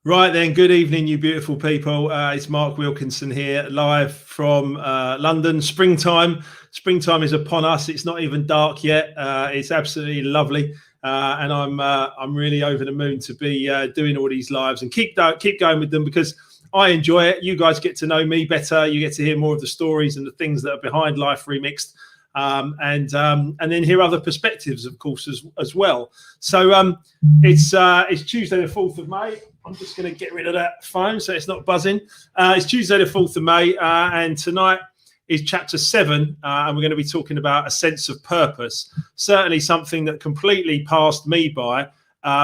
Right then, good evening, you beautiful people. It's Mark Wilkinson here, live from London. Springtime is upon us. It's not even dark yet. It's absolutely lovely, and I'm really over the moon to be doing all these lives and keep going with them because I enjoy it. You guys get to know me better. You get to hear more of the stories and the things that are behind Life Remixed. And then hear other perspectives, of course, as well. So it's Tuesday, the 4th of May. I'm just going to get rid of that phone so it's not buzzing. It's Tuesday, the 4th of May, and tonight is chapter 7, and we're going to be talking about a sense of purpose. Certainly something that completely passed me by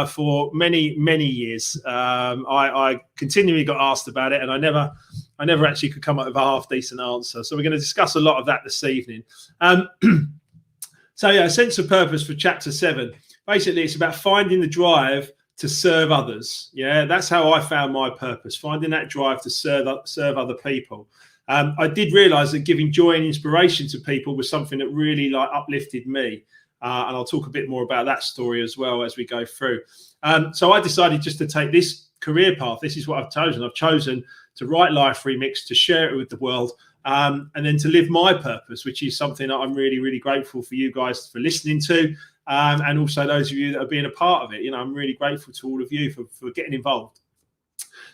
for many years. I continually got asked about it, and I never actually could come up with a half decent answer. So we're going to discuss a lot of that this evening. So yeah, a sense of purpose for chapter 7. Basically, it's about finding the drive to serve others. Yeah, that's how I found my purpose, finding that drive to serve other people. I did realize that giving joy and inspiration to people was something that really uplifted me. And I'll talk a bit more about that story as well as we go through. So I decided just to take this career path. This is what I've chosen. I've chosen to write Life Remixed, to share it with the world, and then to live my purpose, which is something that I'm really grateful for you guys for listening to. And also those of you that are being a part of it. You know, I'm really grateful to all of you for getting involved.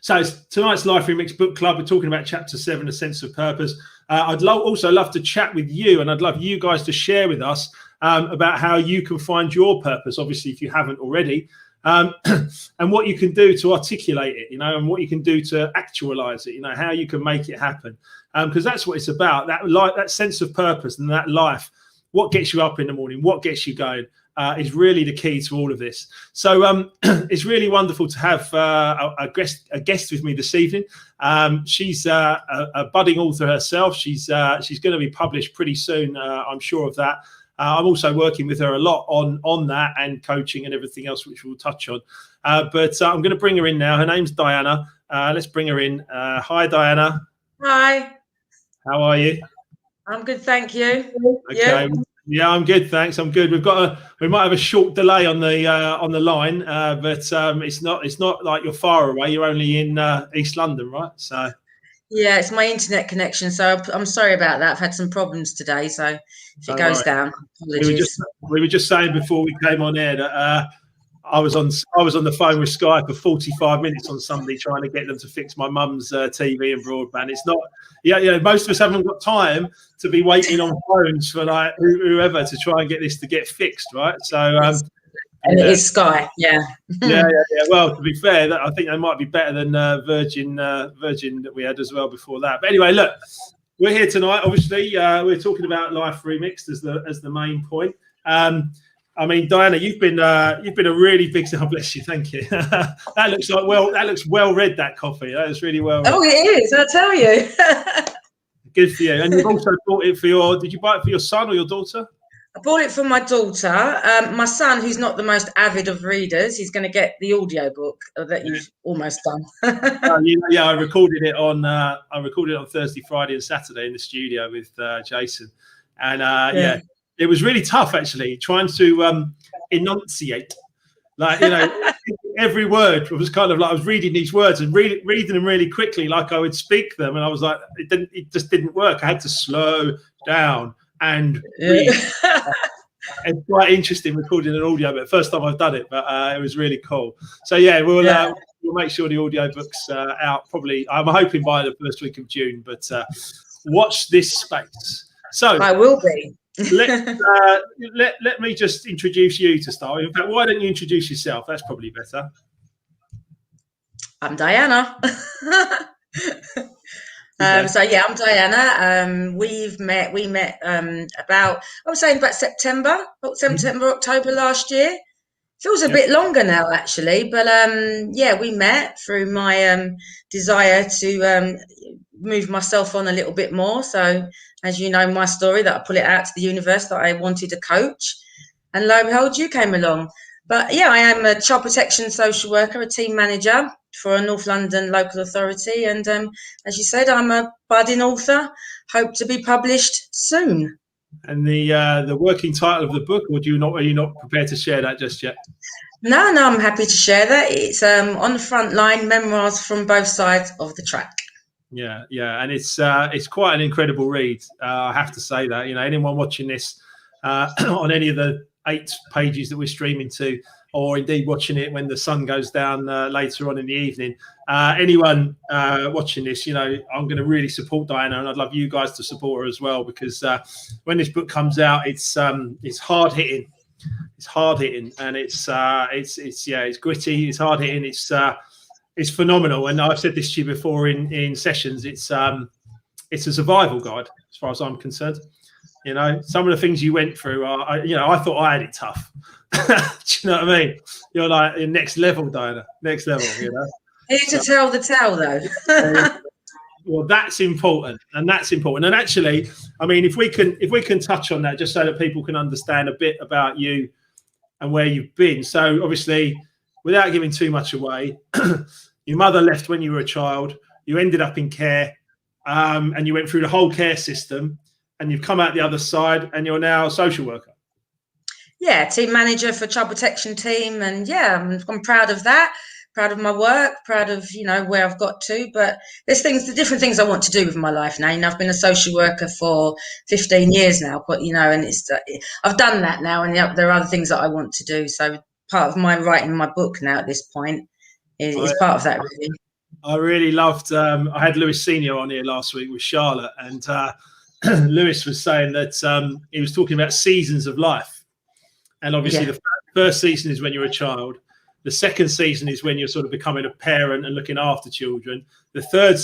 So tonight's Life Remix Book Club, we're talking about chapter 7, a sense of purpose. I'd also love to chat with you, and I'd love you guys to share with us about how you can find your purpose, obviously, if you haven't already, and what you can do to articulate it, you know, and what you can do to actualize it, you know, how you can make it happen. Because that's what it's about, that sense of purpose and that life. What gets you up in the morning, what gets you going, is really the key to all of this. So it's really wonderful to have a guest with me this evening. She's a budding author herself. She's going to be published pretty soon. I'm sure of that. I'm also working with her a lot on that and coaching and everything else, which we'll touch on. But I'm going to bring her in now. Her name's Diana. Let's bring her in. Hi, Diana. Hi. How are you? I'm good, thank you. Okay. Yeah, I'm good, thanks. I'm good. We might have a short delay on the line, but it's not like you're far away. You're only in East London, right? So yeah, it's my internet connection. So I'm sorry about that. I've had some problems today. So if it goes down, apologies. We were just saying before we came on air that I was on the phone with Sky for 45 minutes on Sunday trying to get them to fix my mum's TV and broadband. It's not, most of us haven't got time to be waiting on phones for like whoever to try and get this to get fixed, right? So and it is Sky, yeah. yeah. Well, to be fair, I think they might be better than Virgin that we had as well before that. But anyway, look, we're here tonight. Obviously, we're talking about Life Remixed as the main point. I mean, Diana, you've been a really big. Oh, bless you, thank you. That looks well read. That coffee, that is really well read. Oh, it is. I tell you. Good for you. And you've also bought it for your. Did you buy it for your son or your daughter? I bought it for my daughter. My son, who's not the most avid of readers, he's going to get the audio book that you've almost done. Yeah, I recorded it on Thursday, Friday, and Saturday in the studio with Jason, and it was really tough actually trying to enunciate, every word was kind of like I was reading these words and reading them really quickly, like I would speak them, and I was like, it just didn't work. I had to slow down and read. It's quite interesting recording an audio, but first time I've done it, but it was really cool. So yeah, we'll make sure the audio book's out probably. I'm hoping by the first week of June, but watch this space. So I will be. let me just introduce you to start. In fact, why don't you introduce yourself? That's probably better. I'm Diana. So yeah, I'm Diana. We met about September, October last year. Feels a bit longer now actually, but we met through my desire to move myself on a little bit more. So as you know, my story, that I put it out to the universe that I wanted to coach, and lo and behold, you came along. But yeah, I am a child protection social worker, a team manager for a North London local authority, and as you said, I'm a budding author. Hope to be published soon. And the working title of the book, or are you not prepared to share that just yet? No, I'm happy to share that. It's on the front line, memoirs from both sides of the track. Yeah, and it's quite an incredible read. I have to say that. Anyone watching this on any of the 8 pages that we're streaming to, or indeed watching it when the sun goes down later on in the evening, anyone watching this, I'm going to really support Diana, and I'd love you guys to support her as well, because when this book comes out, it's hard hitting. It's hard hitting, and it's gritty. It's hard hitting. It's phenomenal, and I've said this to you before in sessions. It's a survival guide as far as I'm concerned. Some of the things you went through are, I thought I had it tough. Do you know what I mean? You're like next level, Diana, next level. Here to tell the tale, though. Well, that's important, and actually, I mean, if we can touch on that, just so that people can understand a bit about you and where you've been. So obviously, without giving too much away, your mother left when you were a child. You ended up in care, and you went through the whole care system, and you've come out the other side, and you're now a social worker. Yeah, team manager for child protection team, and I'm proud of that. Proud of my work, proud of where I've got to. But there's different things I want to do with my life now. I've been a social worker for 15 years now, but and I've done that now, and there are other things that I want to do. So part of my writing my book now at this point is part of that, really. I really loved. I had Lewis Senior on here last week with Charlotte, and Lewis was saying that he was talking about seasons of life, and obviously the first season is when you're a child. The second season is when you're sort of becoming a parent and looking after children. The third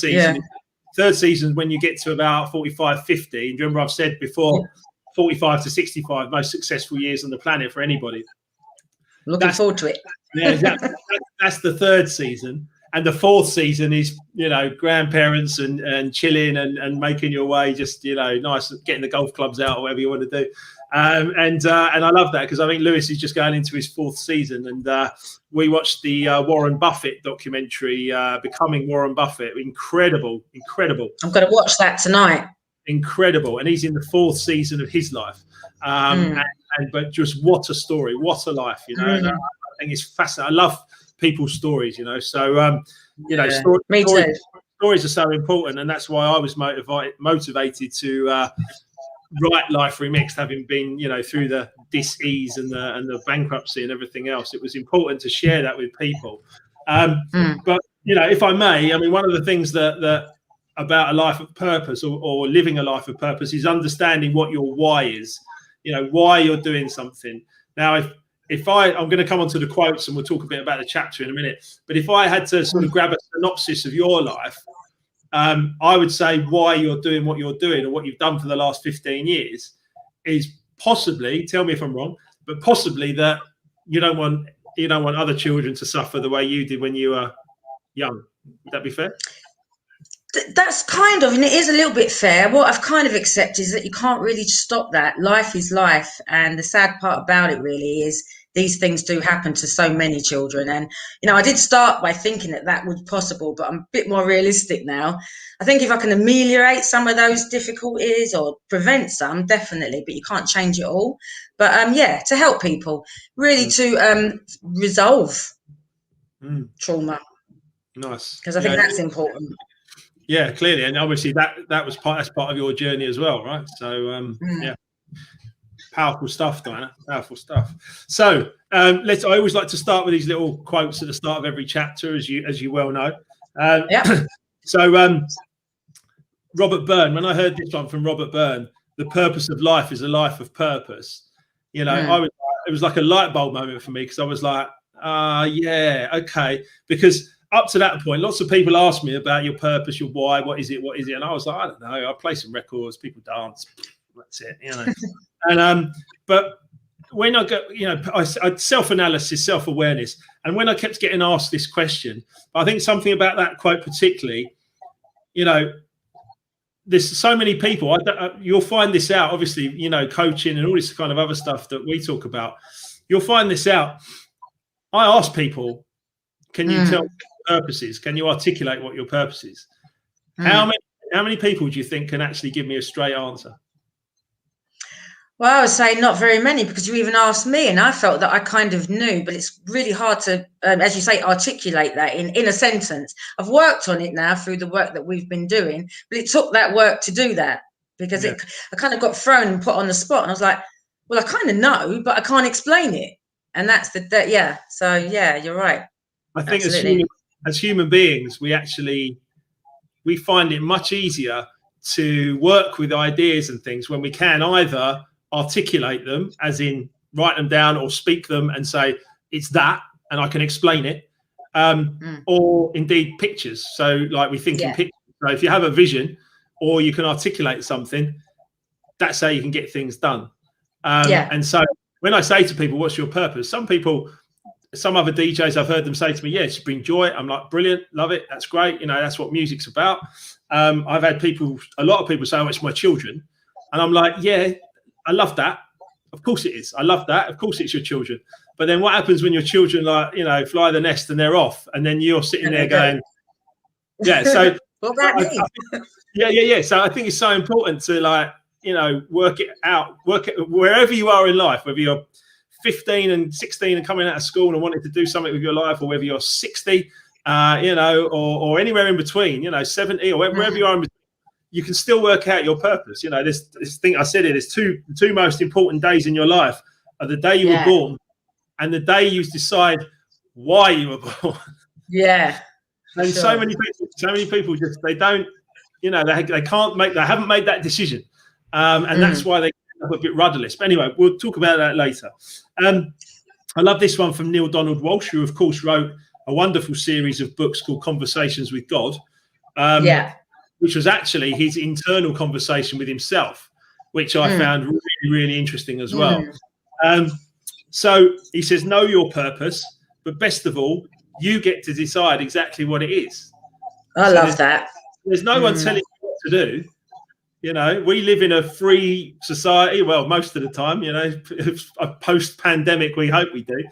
season, when you get to about 45, 50. Do you remember I've said before, 45 to 65, most successful years on the planet for anybody. Looking forward to it. Yeah, that's the third season. And the fourth season is, grandparents and chilling and making your way, just, nice, getting the golf clubs out or whatever you want to do. And I love that, because I think Lewis is just going into his fourth season, and we watched the Warren Buffett documentary, Becoming Warren Buffett. Incredible. I'm going to watch that tonight. Incredible, and he's in the fourth season of his life. But just what a story, what a life, And I think it's fascinating. I love people's stories, So Me too. Stories are so important, and that's why I was motivated to write Life Remixed, having been, through the dis-ease and the bankruptcy and everything else. It was important to share that with people. But if I may, I mean, one of the things that about a life of purpose or living a life of purpose is understanding what your why is. Why you're doing something. Now, if I'm going to come on to the quotes, and we'll talk a bit about the chapter in a minute, but if I had to sort of grab a synopsis of your life, I would say why you're doing what you're doing, or what you've done for the last 15 years is possibly, tell me if I'm wrong, but possibly that you don't want other children to suffer the way you did when you were young. Would that be fair? That's kind of, and it is a little bit fair. What I've kind of accepted is that you can't really stop that. Life is life. And the sad part about it really is these things do happen to so many children. And, I did start by thinking that was possible, but I'm a bit more realistic now. I think if I can ameliorate some of those difficulties or prevent some, definitely, but you can't change it all. But to help people, really to resolve trauma. Nice. Because I think that's important. Yeah, clearly, and obviously that's part of your journey as well, right? So powerful stuff, Diana. Powerful stuff. So I always like to start with these little quotes at the start of every chapter, as you well know. So Robert Byrne, when I heard this one from Robert Byrne, the purpose of life is a life of purpose. It was like a light bulb moment for me, because I was like, okay, because up to that point, lots of people asked me about your purpose, your why, what is it? And I was like, I don't know. I play some records, people dance, that's it, And but when I got, I self-analysis, self-awareness, and when I kept getting asked this question, I think something about that quote particularly, there's so many people. You'll find this out, obviously, coaching and all this kind of other stuff that we talk about. You'll find this out. I ask people, can you tell purposes? Can you articulate what your purpose is? How many people do you think can actually give me a straight answer? Well, I would say not very many, because you even asked me, and I felt that I kind of knew, but it's really hard to, as you say, articulate that in a sentence. I've worked on it now through the work that we've been doing, but it took that work to do that, because Yeah. I kind of got thrown and put on the spot, and I was like, well, I kind of know, but I can't explain it. And that's yeah. So yeah, you're right. I think Absolutely. as human beings, we find it much easier to work with ideas and things when we can either articulate them, as in write them down or speak them and say it's that, and I can explain it, or indeed pictures. So like we think in Yeah. pictures. So if you have a vision or you can articulate something, that's how you can get things done. Yeah. And so when I say to people, what's your purpose? Some other DJs, I've heard them say to me, yeah, it's bring joy. I'm like, brilliant, love it. That's great. You know, that's what music's about. I've had a lot of people say, oh, it's my children. And I'm like, yeah, I love that. Of course it is. I love that. Of course it's your children. But then what happens when your children, like, you know, fly the nest and they're off, and then you're sitting there going, yeah. So what about me? yeah. So I think it's so important to, like, you know, work it wherever you are in life, whether you're 15 and 16 and coming out of school and wanting to do something with your life, or whether you're 60, you know, or anywhere in between, you know, 70 or wherever you are in between, you can still work out your purpose. You know, this thing I said, there's the two most important days in your life are the day you were born and the day you decide why you were born. Yeah. And sure. so many people just, they don't, you know, they haven't made that decision. And that's why they end up a bit rudderless. But anyway, we'll talk about that later. I love this one from Neil Donald Walsh, who of course wrote a wonderful series of books called Conversations with God, which was actually his internal conversation with himself, which I found really, really interesting as well. So he says, know your purpose, but best of all, you get to decide exactly what it is. I love that. There's no one telling you what to do. You know, we live in a free society. Well, most of the time, you know, post-pandemic, we hope we do.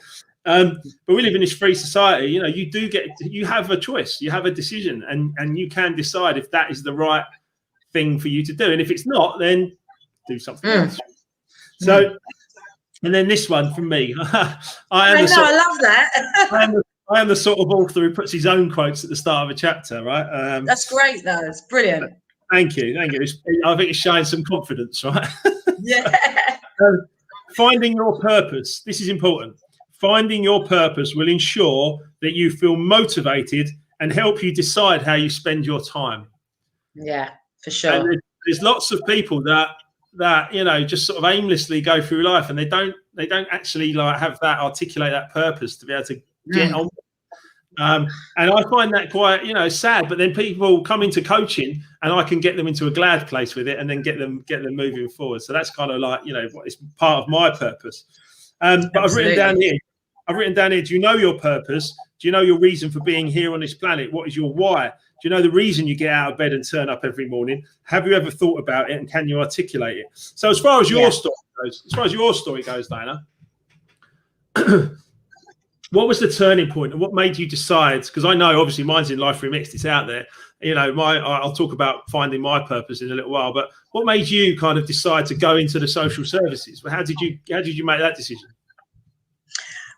But we live in this free society. You know, you have a choice, you have a decision, and you can decide if that is the right thing for you to do. And if it's not, then do something else. So, and then this one from me. I love that. I am the sort of author who puts his own quotes at the start of a chapter, right? That's great, though. It's brilliant. Thank you. I think it's showing some confidence, right? Yeah. Finding your purpose. This is important. Finding your purpose will ensure that you feel motivated and help you decide how you spend your time. Yeah, for sure. And there's lots of people that you know, just sort of aimlessly go through life, and they don't actually like have that, articulate that purpose to be able to get on. And I find that quite, you know, sad. But then people come into coaching, and I can get them into a glad place with it, and then get them moving forward. So that's kind of like, you know, it's part of my purpose. But I've written down here. Do you know your purpose? Do you know your reason for being here on this planet? What is your why? Do you know the reason you get out of bed and turn up every morning? Have you ever thought about it, and can you articulate it? So as far as your story goes, Diana, what was the turning point, and what made you decide? Because I know obviously mine's in Life Remixed, it's out there. You know, I'll talk about finding my purpose in a little while. But what made you kind of decide to go into the social services? How did you make that decision?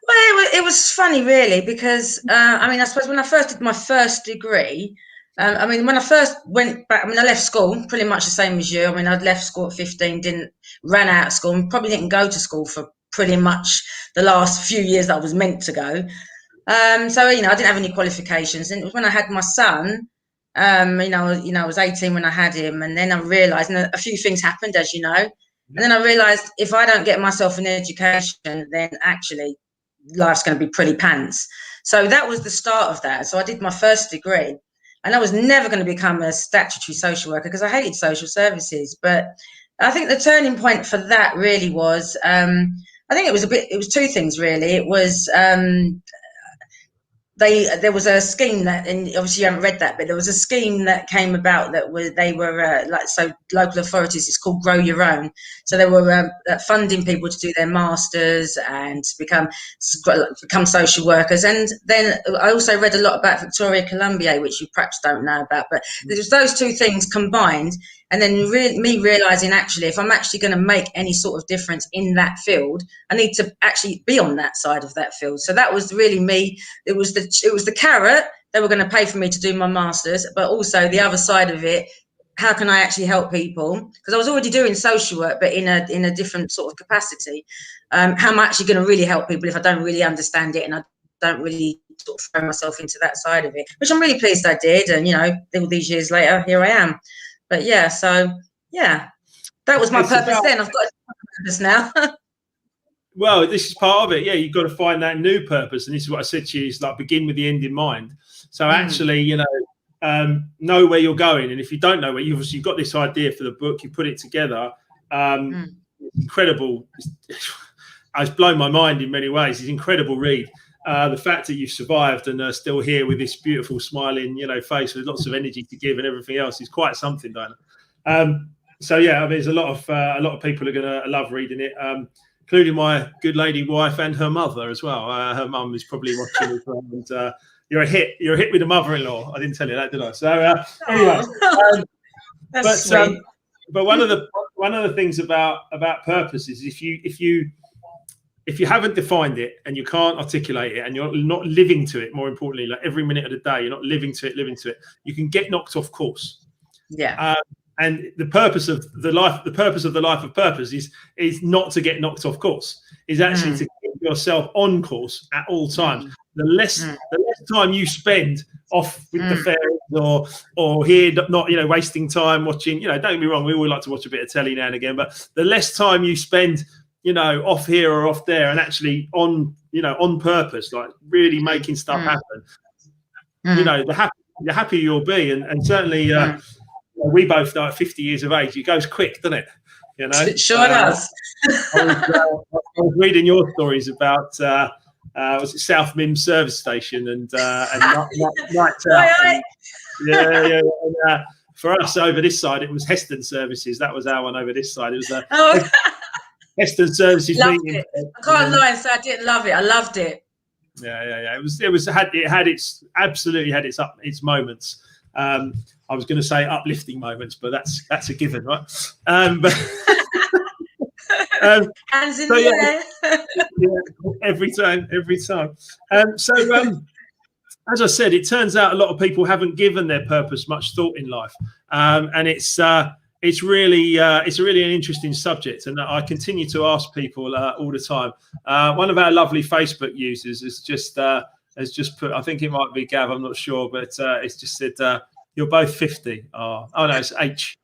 Well, it was funny, really, because I mean, I suppose when I first did my first degree, I mean, when I first went back, I mean, I left school pretty much the same as you. I mean, I'd left school at 15, ran out of school, and probably didn't go to school for pretty much the last few years that I was meant to go. So, you know, I didn't have any qualifications. And it was when I had my son, you know, I was 18 when I had him. And then I realised, and a few things happened, as you know. And then I realised if I don't get myself an education, then actually life's going to be pretty pants. So that was the start of that. So I did my first degree, and I was never going to become a statutory social worker because I hated social services. But I think the turning point for that really was, I think it was two things really. It was, there was a scheme that, and obviously you haven't read that, but there was a scheme that came about that they were so local authorities, it's called Grow Your Own. So they were funding people to do their masters and become social workers. And then I also read a lot about Victoria Columbier, which you perhaps don't know about, but there's those two things combined. And then me realizing, actually, if I'm actually going to make any sort of difference in that field, I need to actually be on that side of that field. So that was really me. It was the carrot. They were going to pay for me to do my master's, but also the other side of it, how can I actually help people? Because I was already doing social work, but in a different sort of capacity. How am I actually going to really help people if I don't really understand it and I don't really sort of throw myself into that side of it, which I'm really pleased I did. And, all these years later, here I am. But yeah, so yeah, that was my purpose then. I've got a purpose now. Well, this is part of it. Yeah, you've got to find that new purpose. And this is what I said to you, is like begin with the end in mind. So actually, know where you're going. And if you don't know where you've got this idea for the book, you put it together. Incredible. It's blown my mind in many ways. It's an incredible read. The fact that you've survived and are still here with this beautiful smiling, face with lots of energy to give and everything else is quite something, Diana. So yeah, I mean, there's a lot of people are going to love reading it, including my good lady wife and her mother as well. Her mum is probably watching as well. And you're a hit with a mother-in-law. I didn't tell you that, did I? So anyway, but one of the things about purpose is if you haven't defined it and you can't articulate it and you're not living to it, more importantly, like every minute of the day, you're not living to it, you can get knocked off course. Yeah. And the purpose of the life of purpose is not to get knocked off course, is actually to keep yourself on course at all times. The less time you spend off with the fairies or here, not wasting time watching, don't get me wrong, we all like to watch a bit of telly now and again, but the less time you spend off here or off there and actually on purpose, like really making stuff happen, the happier you'll be. And certainly we both know at 50 years of age, it goes quick, doesn't it? It sure does. I was reading your stories about was it South Mims service station and nights out. Yeah. And, for us over this side, it was Heston Services. That was our one over this side. It was Heston Services meeting. It. I can't lie and say I didn't love it. I loved it. Yeah. It had its moments. I was going to say uplifting moments, but that's a given, right? But hands in the air. Yeah, every time. As I said, it turns out a lot of people haven't given their purpose much thought in life, and it's really an interesting subject, and I continue to ask people all the time. One of our lovely Facebook users has just put, I think it might be Gav, I'm not sure, but it's just said, you're both 50. Oh no, it's H.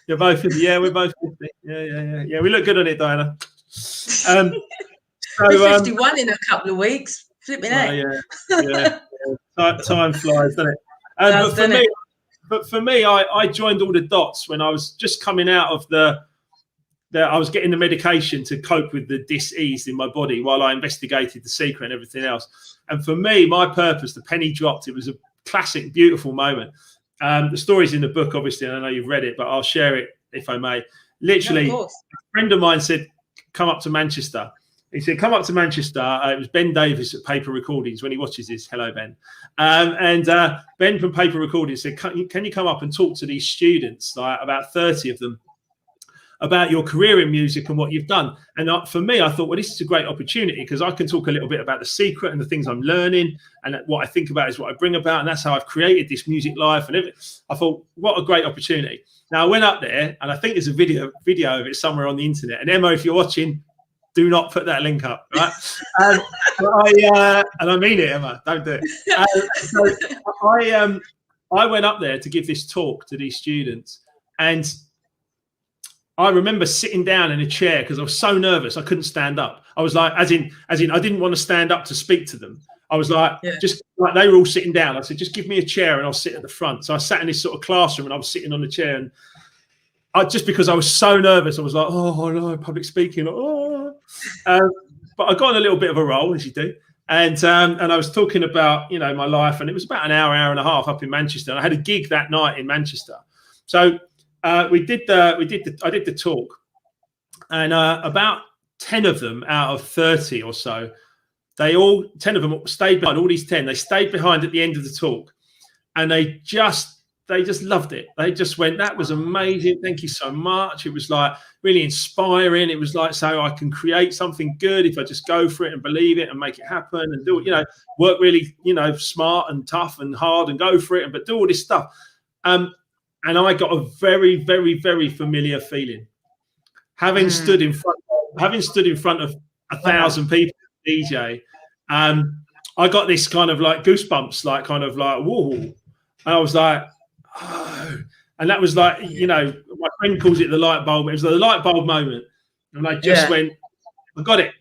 You're both 50. Yeah, we're both 50. Yeah. We look good on it, Diana. We're 51 in a couple of weeks. Flipping heck. Yeah. Time flies, doesn't it? But for me, I joined all the dots when I was just coming out of I was getting the medication to cope with the dis-ease in my body while I investigated the secret and everything else. And for me, my purpose, the penny dropped. It was a classic, beautiful moment. The story's in the book, obviously, and I know you've read it, but I'll share it if I may. Literally, a friend of mine said, come up to Manchester. He said, come up to Manchester. It was Ben Davis at Paper Recordings. When he watches this, hello, Ben. And Ben from Paper Recordings said, can you come up and talk to these students, like about 30 of them, about your career in music and what you've done? And for me, I thought, well, this is a great opportunity because I can talk a little bit about the secret and the things I'm learning, and what I think about is what I bring about, and that's how I've created this music life. And I thought, what a great opportunity. Now I went up there, and I think there's a video of it somewhere on the internet. And Emma, if you're watching, do not put that link up, right? And I mean it, Emma, don't do it. So I went up there to give this talk to these students, and I remember sitting down in a chair because I was so nervous I couldn't stand up. I was like, as in, I didn't want to stand up to speak to them. I was like, just like they were all sitting down. I said, just give me a chair and I'll sit at the front. So I sat in this sort of classroom and I was sitting on the chair, and just because I was so nervous, I was like, oh no, public speaking. But I got on a little bit of a roll, as you do. And I was talking about, my life, and it was about an hour and a half up in Manchester. And I had a gig that night in Manchester. So I did the talk, and about 10 of them out of 30 or so, 10 of them stayed behind. All these 10, they stayed behind at the end of the talk, and they just they just loved it. They just went, that was amazing. Thank you so much. It was like really inspiring. It was like, so I can create something good if I just go for it and believe it and make it happen and do it, you know, work really, you know, smart and tough and hard and go for it, but do all this stuff. And I got a very, very, very familiar feeling. Having stood in front of 1,000 people, DJ, I got this kind of like goosebumps, like kind of like, whoa. And I was like, oh. And that was like, you know, my friend calls it the light bulb. It was the light bulb moment. And I just went, I got it.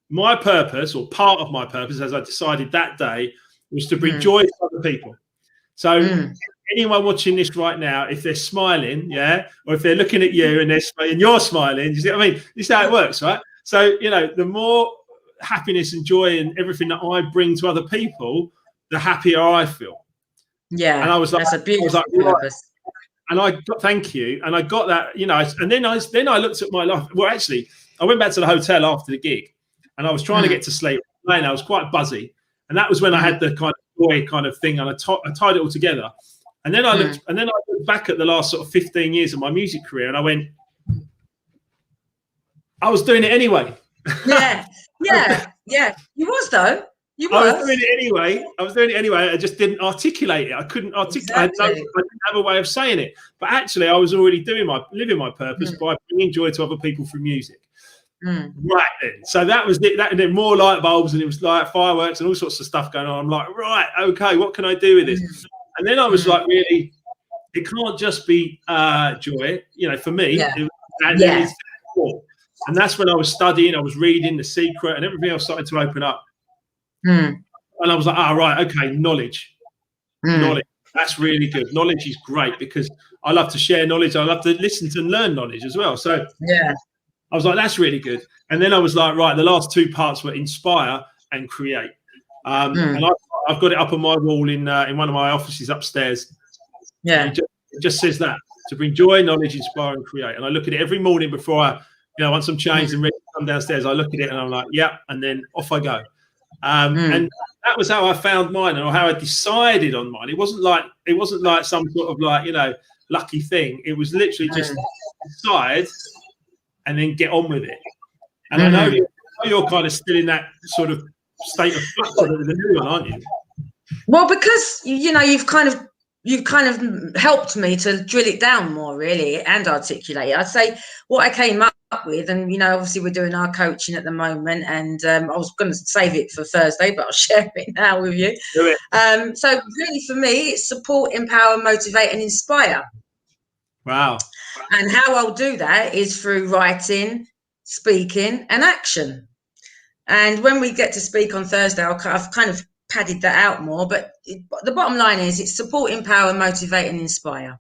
My purpose, or part of my purpose, as I decided that day, was to bring joy to other people. So anyone watching this right now, if they're smiling, or if they're looking at you and you're smiling, you see what I mean? This is how it works, right? So, you know, the more happiness and joy and everything that I bring to other people, the happier I feel. Yeah, and I was like, that's a beautiful purpose. And I got, thank you, and I got that, you know. And then I looked at my life. Well, actually, I went back to the hotel after the gig, and I was trying to get to sleep. And I was quite buzzy, and that was when I had the kind of joy kind of thing, and I tied it all together. And then I looked, back at the last sort of 15 years of my music career, and I went, I was doing it anyway. Yeah. You was though. I was doing it anyway. I just didn't articulate it. I couldn't articulate. Exactly. I didn't have a way of saying it. But actually, I was already living my purpose by bringing joy to other people through music. Right then. So that was it. And then more light bulbs, and it was like fireworks and all sorts of stuff going on. I'm like, right, okay, what can I do with this? And then I was like, really, it can't just be joy. You know, for me, and that's when I was studying. I was reading The Secret, and everything else started to open up. And I was like, right, okay, knowledge. That's really good. Knowledge is great because I love to share knowledge. I love to listen to and learn knowledge as well. So I was like, that's really good. And then I was like, right, the last two parts were inspire and create. And I've got it up on my wall in one of my offices upstairs. It just says that, to bring joy, knowledge, inspire, and create. And I look at it every morning before I, once I'm changed and ready to come downstairs, I look at it and I'm like, and then off I go. And that was how I found mine, or how I decided on mine. It wasn't like some sort of like, lucky thing. It was literally just decide and then get on with it. And I know you're kind of still in that sort of state of flux with the new one, aren't you? Well, because you've kind of helped me to drill it down more, really, and articulate it. I'd say what I came up with, and obviously we're doing our coaching at the moment, and I was going to save it for Thursday, but I'll share it now with you. Do it. So really, for me, it's support, empower, motivate, and inspire. Wow. And how I'll do that is through writing, speaking, and action. And when we get to speak on Thursday, I've kind of padded that out more, but the bottom line is it's support, empower, motivate, and inspire.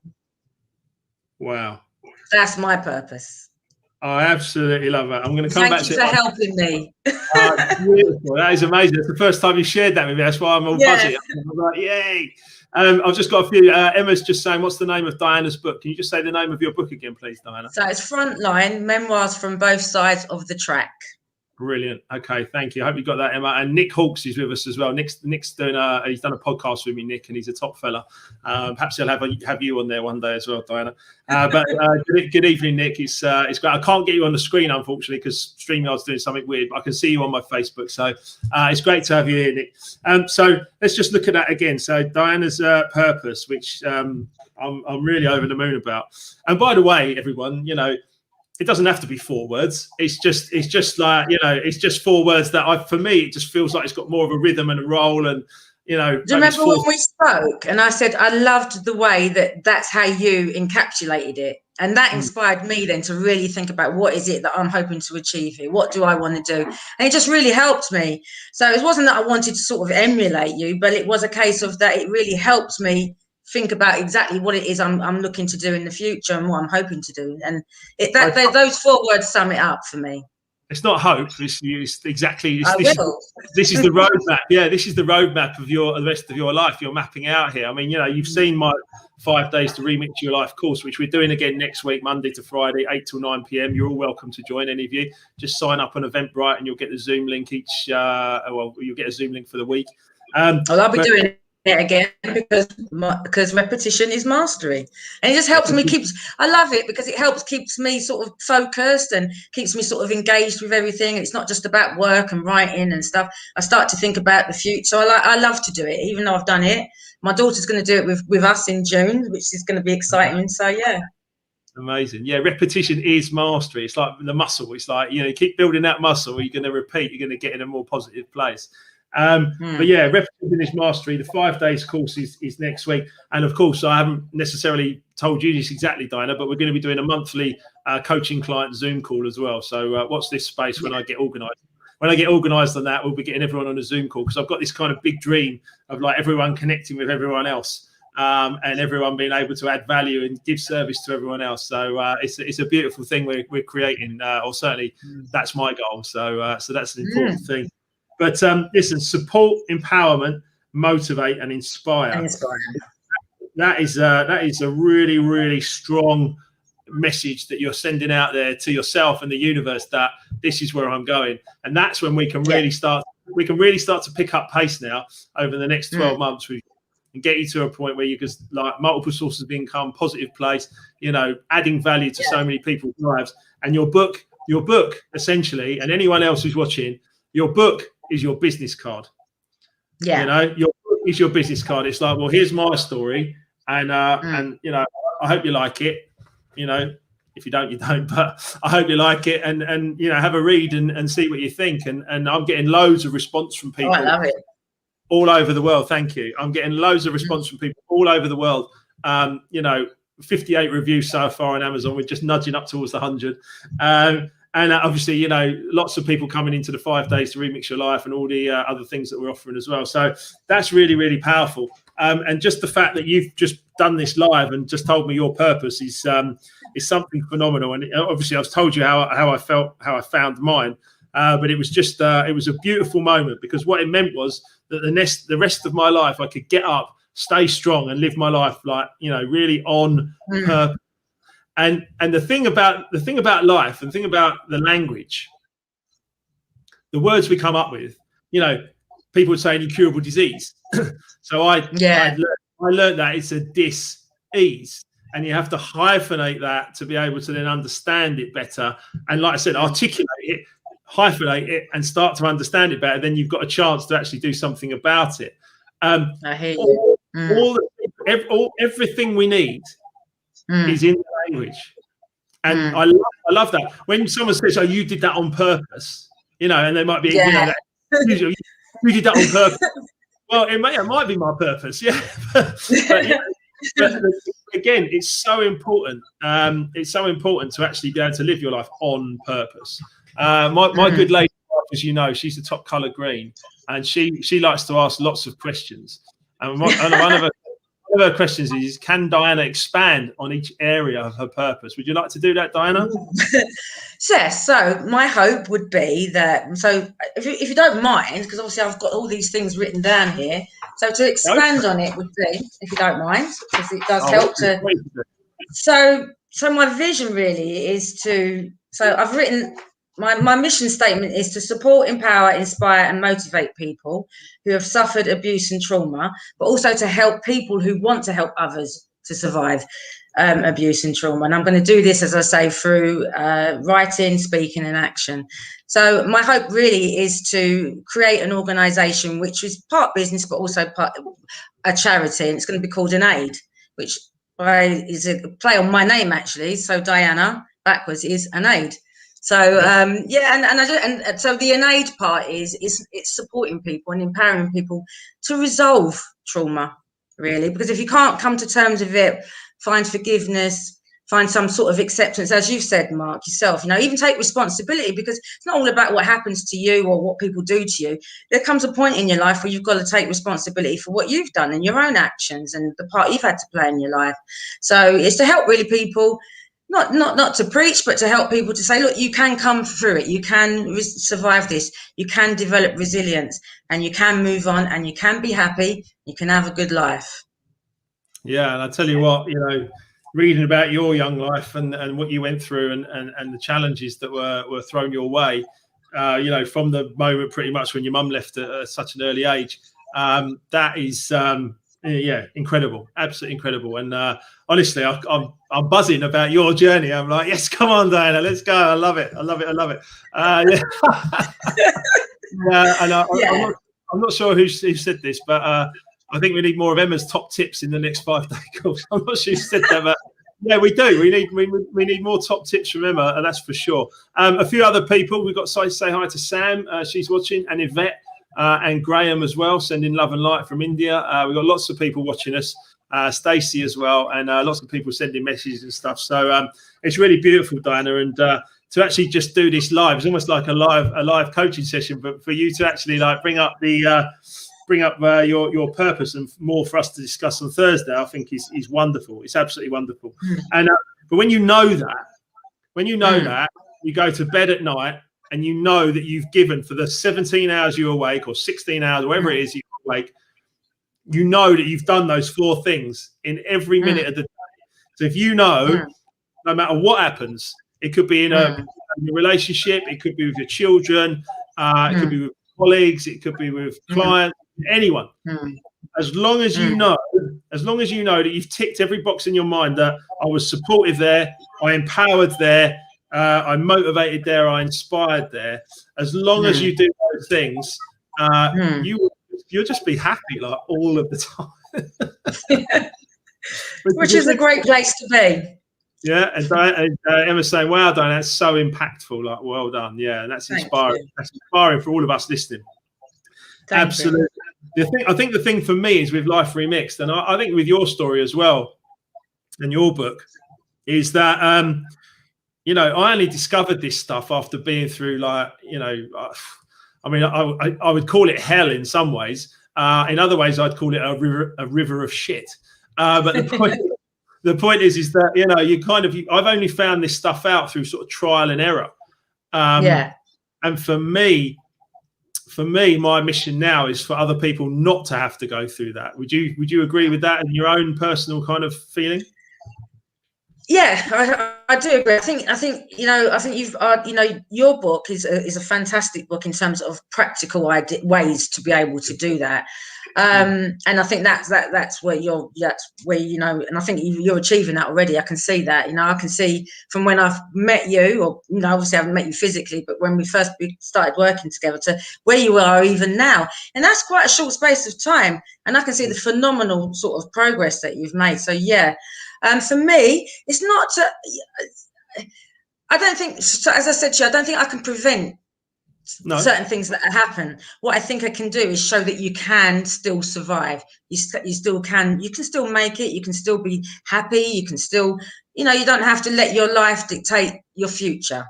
Wow. That's my purpose. I absolutely love it. I'm going to come back to it. Thank you for helping me. Beautiful. That is amazing. That's the first time you shared that with me. That's why I'm all buzzy. I'm like, yay. I've just got a few. Emma's just saying, what's the name of Diana's book? Can you just say the name of your book again, please, Diana? So it's Frontline, Memoirs from Both Sides of the Track. Brilliant. Okay, thank you. I hope you got that, Emma. And Nick Hawkes is with us as well. Nick's doing he's done a podcast with me, Nick, and he's a top fella. Perhaps he'll have you on there one day as well, Diana. But good evening, Nick. It's great. I can't get you on the screen, unfortunately, because StreamYard's doing something weird, but I can see you on my Facebook. So it's great to have you here, Nick. So let's just look at that again. So Diana's purpose, which I'm really over the moon about. And by the way, everyone, it doesn't have to be 4 words. It's just like, it's just 4 words that for me, it just feels like it's got more of a rhythm and a roll. And, do you remember when we spoke and I said, I loved the way that's how you encapsulated it. And that inspired me then to really think about what is it that I'm hoping to achieve here? What do I want to do? And it just really helped me. So it wasn't that I wanted to sort of emulate you, but it was a case of that it really helped me think about exactly what it is I'm looking to do in the future and what I'm hoping to do. And those 4 words sum it up for me. It's not hope. It's exactly. This is the roadmap. Yeah, this is the roadmap of the rest of your life. You're mapping out here. I mean, you've seen my 5 days to remix your life course, which we're doing again next week, Monday to Friday, 8 till 9 p.m. You're all welcome to join. Any of you, just sign up on Eventbrite, and you'll get the Zoom link you'll get a Zoom link for the week. I'll be doing it it again because repetition is mastery, and it just helps me I love it because it keeps me sort of focused and keeps me sort of engaged with everything. It's not just about work and writing and stuff. I start to think about the future. I love to do it, even though I've done it. My daughter's going to do it with us in June, which is going to be exciting. So yeah. Amazing. Yeah, repetition is mastery. It's like the muscle. It's like, you keep building that muscle, you're going to repeat, you're going to get in a more positive place. But yeah, repetition is mastery. The 5 days course is next week. And of course, I haven't necessarily told you this exactly, Diana, but we're going to be doing a monthly coaching client Zoom call as well. So watch this space when I get organized. When I get organized on that, we'll be getting everyone on a Zoom call, because I've got this kind of big dream of like everyone connecting with everyone else. And everyone being able to add value and give service to everyone else. So it's a beautiful thing we're creating, or certainly that's my goal. So that's an important thing. But listen, support, empowerment, motivate, and inspire. That is a really, really strong message that you're sending out there to yourself and the universe, that this is where I'm going. And that's when we can really start. We can really start to pick up pace now over the next 12 months. And get you to a point where you can, like, multiple sources of income, positive place, adding value to so many people's lives. And your book essentially, and anyone else who's watching, your book is your business card. Your book is your business card. It's like, well, here's my story, and I hope you like it. If you don't, you don't. But I hope you like it, and have a read and see what you think. And I'm getting loads of response from people. I love it. All over the world. Thank you. I'm getting loads of response from people all over the world. 58 reviews so far on Amazon. We're just nudging up towards the 100. And obviously, lots of people coming into the 5 days to remix your life and all the other things that we're offering as well. So that's really, really powerful. And just the fact that you've just done this live and just told me your purpose is something phenomenal. And obviously, I've told you how I felt, how I found mine. But it was just it was a beautiful moment, because what it meant was that the rest of my life I could get up, stay strong, and live my life like, really on purpose. And the thing about life, and the thing about the language, the words we come up with, people would say an incurable disease. So I learned that it's a dis-ease, and you have to hyphenate that to be able to then understand it better. And like I said, articulate it, hyphenate it, and start to understand it better. Then you've got a chance to actually do something about it. I hear you. Everything we need is in the language, and I love that. When someone says, "Oh, you did that on purpose," and they might be, you did that on purpose. Well, it might be my purpose, but again, it's so important. It's so important to actually be able to live your life on purpose. My good lady, as you know, she's the top colour green, and she likes to ask lots of questions. And one of her questions is, can Diana expand on each area of her purpose? Would you like to do that, Diana? Yes. So my hope would be that, so if you don't mind, because obviously I've got all these things written down here, so to expand on it would be, if you don't mind, because it does help to. So my vision really is to, so I've written, my mission statement is to support, empower, inspire, and motivate people who have suffered abuse and trauma, but also to help people who want to help others to survive abuse and trauma. And I'm going to do this, as I say, through writing, speaking, and action. So my hope really is to create an organisation which is part business, but also part a charity, and it's going to be called An Aid, which is a play on my name, actually. So Diana backwards is An Aid. So and so the An Aid part is it's supporting people and empowering people to resolve trauma, really, because if you can't come to terms with it, find forgiveness, find some sort of acceptance, as you've said, Mark, yourself, even take responsibility, because it's not all about what happens to you or what people do to you. There comes a point in your life where you've got to take responsibility for what you've done and your own actions and the part you've had to play in your life. So it's to help really people, not to preach, but to help people to say, look, you can come through it, you can survive this, you can develop resilience, and you can move on, and you can be happy, you can have a good life. Yeah, and I tell you what, reading about your young life and what you went through and the challenges that were thrown your way, from the moment pretty much when your mum left at such an early age, That is yeah, incredible, absolutely incredible. And honestly, I'm buzzing about your journey. I'm like, yes, come on, Diana, let's go. I love it. Yeah. Yeah, and I'm not sure who said this, but I think we need more of Emma's top tips in the next 5-day course. I'm not sure who said that, but yeah, we do. We need more top tips from Emma, and that's for sure. A few other people. We've got to say hi to Sam. She's watching, and Yvette. And Graham as well, sending love and light from India. We've got lots of people watching us, Stacey as well, and lots of people sending messages and stuff. So it's really beautiful, Diana, and to actually just do this live, it's almost like a live coaching session. But for you to actually like bring up your purpose and more for us to discuss on Thursday, I think is wonderful. It's absolutely wonderful. And but when you know that, you go to bed at night. And you know that you've given for the 17 hours you're awake or 16 hours, whatever it is you're awake, you know that you've done those 4 things in every minute of the day. So if you know, no matter what happens, it could be in a relationship, it could be with your children, it could be with colleagues, it could be with clients, anyone. As long as you know that you've ticked every box in your mind that I was supportive there, I empowered there, I motivated there, I inspired there. As long as you do those things, you'll just be happy like all of the time. Which is a great place to be. Yeah, and Emma's saying, "Wow, Diana, that's so impactful. Like, well done. Yeah, and that's inspiring. That's inspiring for all of us listening. Absolutely. I think the thing for me is with Life Remixed, and I think with your story as well, and your book, is that I only discovered this stuff after being through I would call it hell in some ways. In other ways, I'd call it a river of shit. But the point is that I've only found this stuff out through sort of trial and error. And for me, my mission now is for other people not to have to go through that. Would you agree with that and your own personal kind of feeling? Yeah, I do agree. I think you've your book is a fantastic book in terms of practical ways to be able to do that. And I think that's where and I think you're achieving that already. I can see that. I can see from when I've met you, or obviously I haven't met you physically, but when we first started working together to where you are even now, and that's quite a short space of time. And I can see the phenomenal sort of progress that you've made. So yeah. For me, it's not. I don't think. As I said to you, I don't think I can prevent certain things that happen. What I think I can do is show that you can still survive. You still can. You can still make it. You can still be happy. You can still. You don't have to let your life dictate your future.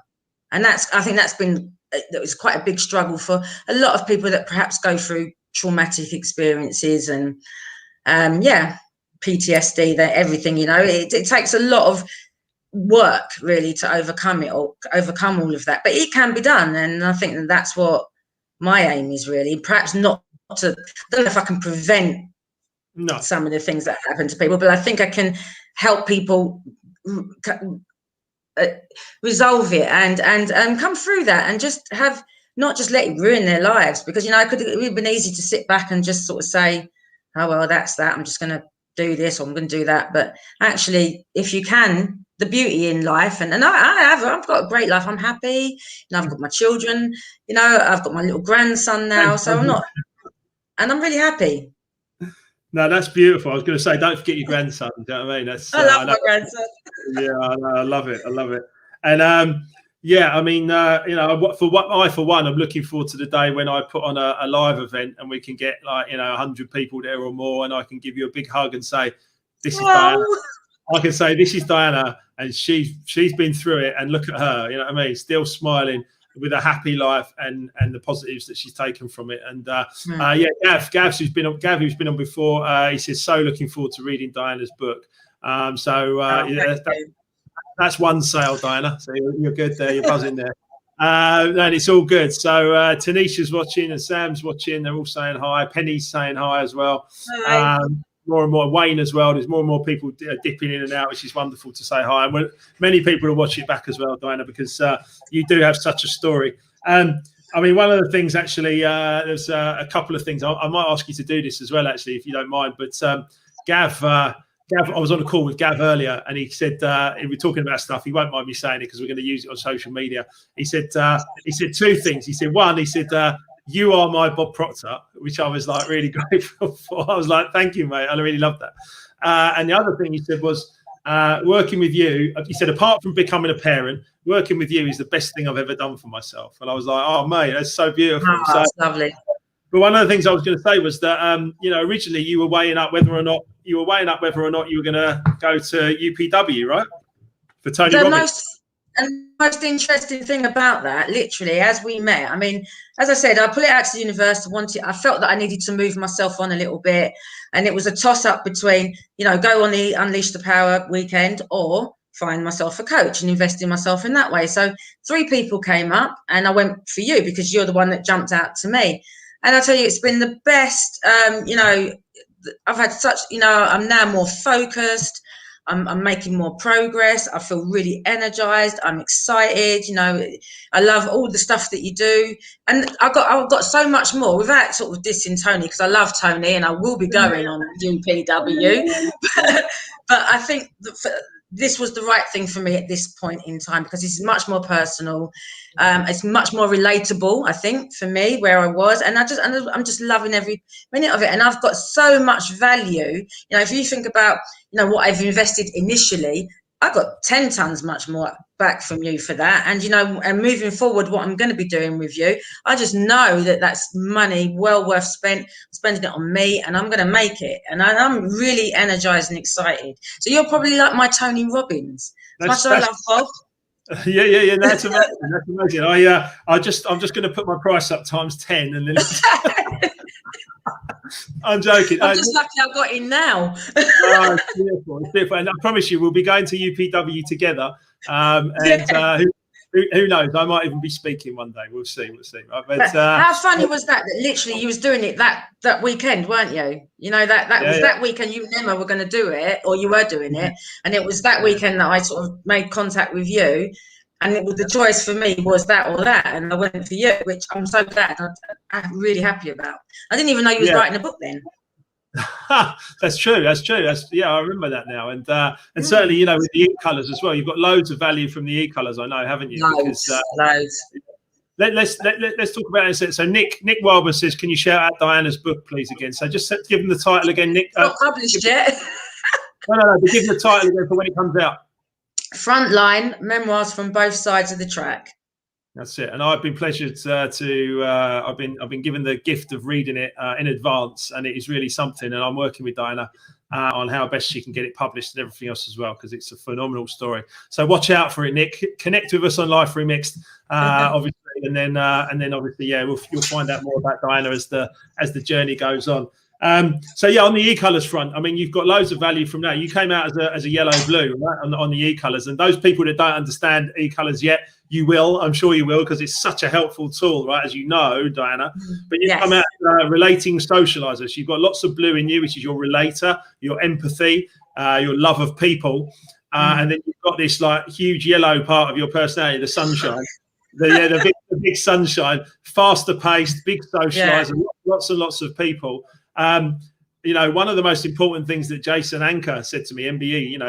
And I think that was quite a big struggle for a lot of people that perhaps go through traumatic experiences and PTSD, that everything, it takes a lot of work really to overcome it or overcome all of that, but it can be done. And I think that's what my aim is really. Perhaps not to, I don't know if I can prevent some of the things that happen to people, but I think I can help people resolve it and come through that and just not just let it ruin their lives, because it would have been easy to sit back and just sort of say, oh well, that's that, I'm just going to do this or I'm going to do that. But actually, if you can, the beauty in life, and I've got a great life. I'm happy, I've got my children, I've got my little grandson now, so I'm really happy. No, that's beautiful. I was going to say, don't forget your grandson. Do you know what I mean? I love my grandson. Yeah, I love it. And yeah, I mean, for one, I'm looking forward to the day when I put on a live event and we can get 100 people there or more, and I can give you a big hug and say, "This is Diana." I can say, "This is Diana," and she's been through it, and look at her. You know what I mean? Still smiling with a happy life and the positives that she's taken from it. And Gav, who's been on before, he says, "So looking forward to reading Diana's book." That's one sale, Diana. So you're good there. You're buzzing there. And it's all good. So Tanisha's watching and Sam's watching. They're all saying hi. Penny's saying hi as well. Hi. More and more. Wayne as well. There's more and more people dipping in and out, which is wonderful to say hi. And many people will watch it back as well, Diana, because you do have such a story. I mean, one of the things actually, there's a couple of things. I might ask you to do this as well, actually, if you don't mind. But Gav, I was on a call with Gav earlier, and he said we were talking about stuff. He won't mind me saying it because we're going to use it on social media. He said two things. He said one, you are my Bob Proctor, which I was like really grateful for. I was like, thank you, mate. I really love that. And the other thing he said was, working with you, he said, apart from becoming a parent, working with you is the best thing I've ever done for myself. And I was like, oh, mate, that's so beautiful. Oh, that's lovely. But one of the things I was going to say was that, originally you were weighing up whether or not you were going to go to UPW, right? For Tony Robbins. And the most interesting thing about that, literally, as we met, I mean, as I said, I put it out to the university. I felt that I needed to move myself on a little bit. And it was a toss-up between, go on the Unleash the Power weekend or find myself a coach and invest in myself in that way. So 3 people came up and I went for you because you're the one that jumped out to me. And I tell you, it's been the best. I've had such, I'm now more focused. I'm making more progress. I feel really energized. I'm excited. I love all the stuff that you do. And I've got so much more without sort of dissing Tony, because I love Tony and I will be going on UPW. But I think that this was the right thing for me at this point in time, because it's much more personal. It's much more relatable, I think, for me, where I was. And I'm just loving every minute of it. And I've got so much value. If you think about, what I've invested initially, I got 10 tons much more back from you for that. And, and moving forward, what I'm going to be doing with you, I just know that that's money well worth spending it on me, and I'm going to make it. And I'm really energized and excited. So you're probably like my Tony Robbins. As much as I love Bob. Yeah. That's amazing. That's amazing. I'm just going to put my price up times 10, and then. I'm joking. I'm just lucky I got in now. It's beautiful. And I promise you, we'll be going to UPW together. Who knows? I might even be speaking one day. We'll see. Right? But, how funny was that? That literally you was doing it that weekend, weren't you? That weekend you never were going to do it, or you were doing it, and it was that weekend that I sort of made contact with you. And it was the choice for me was that or that, and I went for you, which I'm so glad. I'm really happy about. I didn't even know you was writing a book then. That's true. I remember that now. And certainly, with the e-colours as well, you've got loads of value from the e-colours, I know, haven't you? Loads. Let's talk about it. So Nick Wilber says, can you shout out Diana's book, please, again? So just give them the title again, Nick. Not published yet. No, but give them the title again for when it comes out. Frontline Memoirs from Both Sides of the Track. That's it. And I've been pleasured I've been given the gift of reading it in advance, and it is really something. And I'm working with Diana on how best she can get it published and everything else as well, because it's a phenomenal story. So watch out for it, Nick. Connect with us on Life Remixed, obviously, and then obviously, you'll find out more about Diana as the journey goes on. On the e-colours front, I mean, you've got loads of value from that. You came out as a yellow blue, right, on the e-colours, and those people that don't understand e-colours yet, you will. I'm sure you will, because it's such a helpful tool, right? As you know, Diana. But you come out relating socialisers. You've got lots of blue in you, which is your relator, your empathy, your love of people, and then you've got this like huge yellow part of your personality, the sunshine. The big sunshine, faster paced, big socialiser, lots and lots of people. One of the most important things that Jason Anker said to me, MBE,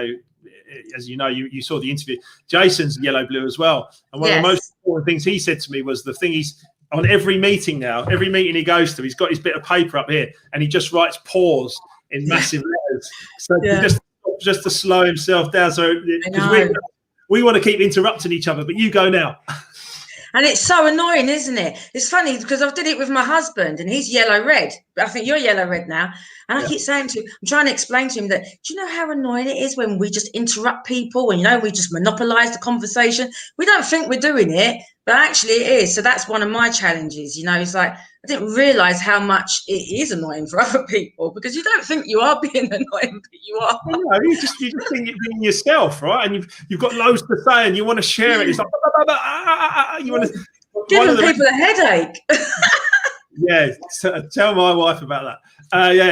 as you know, you saw the interview, Jason's yellow blue as well. And one of the most important things he said to me was the thing he's on every meeting he goes to, he's got his bit of paper up here and he just writes pause in massive letters. So just to slow himself down. So we want to keep interrupting each other, but you go now. And it's so annoying, isn't it? It's funny because I've did it with my husband and he's yellow-red. I think you're yellow-red now. And I keep saying to him, I'm trying to explain to him that, do you know how annoying it is when we just interrupt people and, we just monopolise the conversation? We don't think we're doing it, but actually it is. So that's one of my challenges. It's like, I didn't realise how much it is annoying for other people, because you don't think you are being annoying, but you are. You just think you're being yourself, right? And you've got loads to say and you want to share it. It's like, you want to giving people a headache. Tell my wife about that.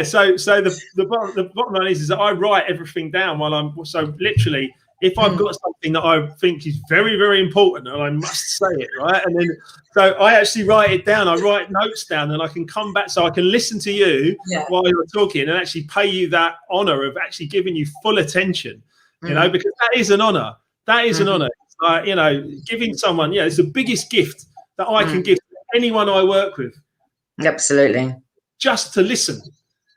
So the bottom line is that I write everything down while I'm literally if I've got something that I think is very, very important and I must say it, right? And then, so I actually write it down. I write notes down and I can come back so I can listen to you while you're talking and actually pay you that honor of actually giving you full attention, you know, because that is an honor. That is an honor. You know, giving someone, it's the biggest gift that I can give to anyone I work with. Absolutely. Just to listen.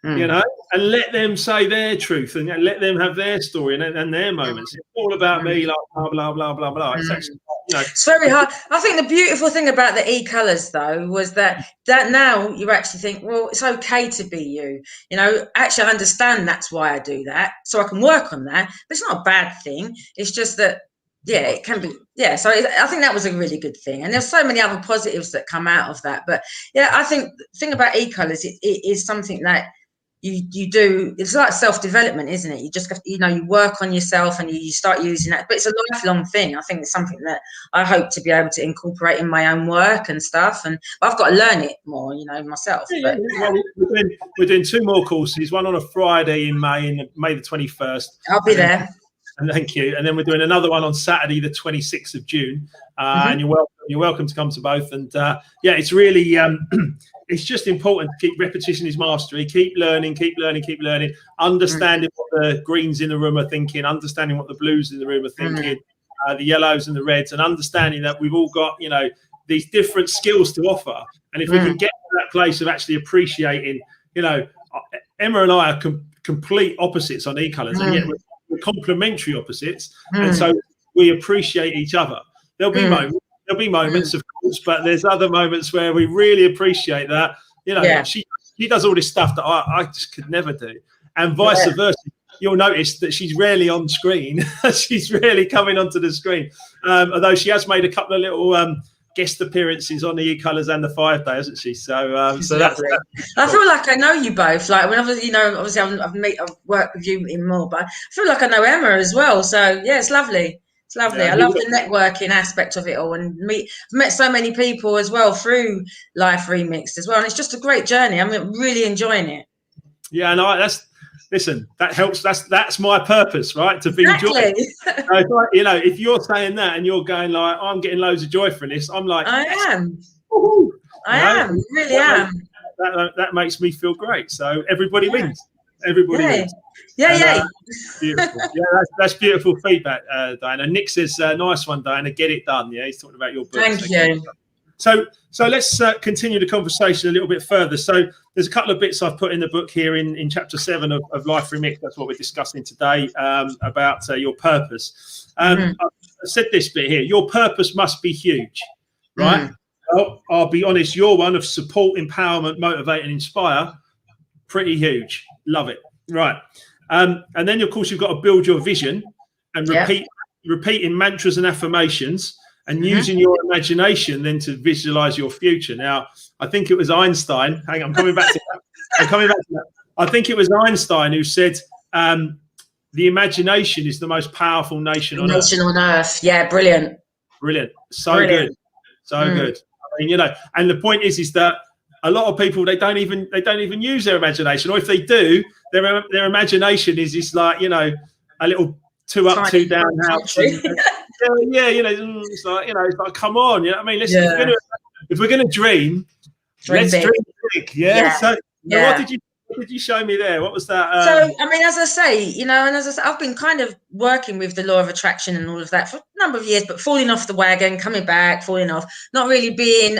You know, and let them say their truth and let them have their story and their moments. It's all about me, like blah blah blah blah blah. It's actually, you know, it's very hard. I think the beautiful thing about the e-colors though was that now you actually think, well, it's okay to be you. You know, actually I understand that's why I do that, so I can work on that. But it's not a bad thing. It's just that it can be. So I think that was a really good thing, and there's so many other positives that come out of that. But I think the thing about e-colors, it is something that you do. It's like self-development, isn't it? You just, you work on yourself and you start using that, but it's a lifelong thing. I think it's something that I hope to be able to incorporate in my own work and stuff, and I've got to learn it more, myself. But well, we're doing 2 more courses, one on a Friday in May the 21st. I'll be there. And thank you. And then we're doing another one on Saturday, the 26th of June. And you're welcome to come to both. And it's really it's just important to keep repetition is mastery. Keep learning, understanding what the greens in the room are thinking, understanding what the blues in the room are thinking, the yellows and the reds, and understanding that we've all got, these different skills to offer. And if we can get to that place of actually appreciating, Emma and I are complete opposites on e-colors, and yet we're complementary opposites, and so we appreciate each other. There'll be moments, of course, but there's other moments where we really appreciate that. She does all this stuff that I just could never do, and vice versa. You'll notice that she's rarely on screen. She's rarely coming onto the screen, although she has made a couple of little guest appearances on the e-colors and the 5 day, hasn't she? So that's I feel like I know you both. Like whenever obviously I've worked with you in more, but I feel like I know Emma as well. So it's lovely. It's lovely. I love the networking aspect of it all, and I've met so many people as well through Life Remixed as well, and it's just a great journey. I'm really enjoying it. Yeah, and listen, that helps. That's my purpose, right? To be joyful. If you're saying that and you're going like, I'm getting loads of joy from this, I'm like, I am. Really am. That makes me feel great. So everybody wins. Everybody wins. Beautiful. That's beautiful feedback, Diana. Nick says, nice one, Diana. Get it done. Yeah, he's talking about your book. Thank you. So let's continue the conversation a little bit further. So there's a couple of bits I've put in the book here in chapter 7 of Life Remixed. That's what we're discussing today, about your purpose. I said this bit here. Your purpose must be huge, right? Well, I'll be honest. Your one of support, empowerment, motivate, and inspire, pretty huge. Love it. Right. And then, of course, you've got to build your vision and repeating mantras and affirmations. And using your imagination then to visualize your future. Now, I think it was Einstein. Hang on, I'm coming back to that. I think it was Einstein who said, the imagination is the most powerful nation on earth. Yeah, brilliant. Brilliant. Good. So good. I mean, and the point is that a lot of people, they don't even use their imagination. Or if they do, their imagination is just like, a little 2 up, 2 down house. It's like, come on, you know what I mean? Listen, if we're gonna dream let's dream big. So what did you show me there? What was that? So I mean, as I say, I've been kind of working with the law of attraction and all of that for a number of years, but falling off the wagon, coming back, falling off, not really being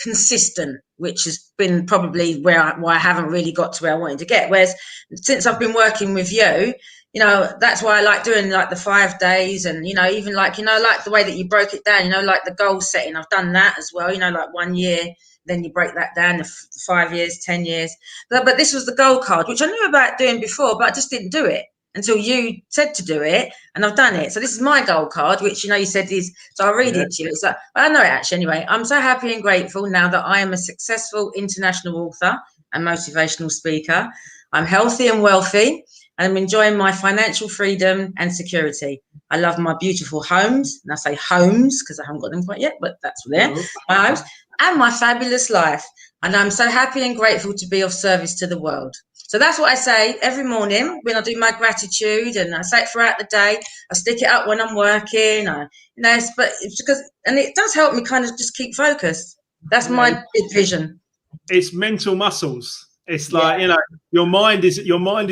consistent, which has been probably why I haven't really got to where I wanted to get. Whereas since I've been working with you, that's why I like doing like the 5 days, and even like like the way that you broke it down, like the goal setting. I've done that as well, like 1 year, then you break that down to 5 years, 10 years. But this was the goal card, which I knew about doing before, but I just didn't do it until you said to do it, and I've done it. So this is my goal card, which you said is. So I'll read it to you. It's like, I know it actually anyway. I'm so happy and grateful now that I am a successful international author and motivational speaker. I'm healthy and wealthy. I'm enjoying my financial freedom and security. I love my beautiful homes, and I say homes because I haven't got them quite yet, but that's there. My homes and my fabulous life. And I'm so happy and grateful to be of service to the world. So that's what I say every morning when I do my gratitude, and I say it throughout the day. I stick it up when I'm working. But it's because, and it does help me kind of just keep focused. That's my big vision. It's mental muscles. It's like, your mind is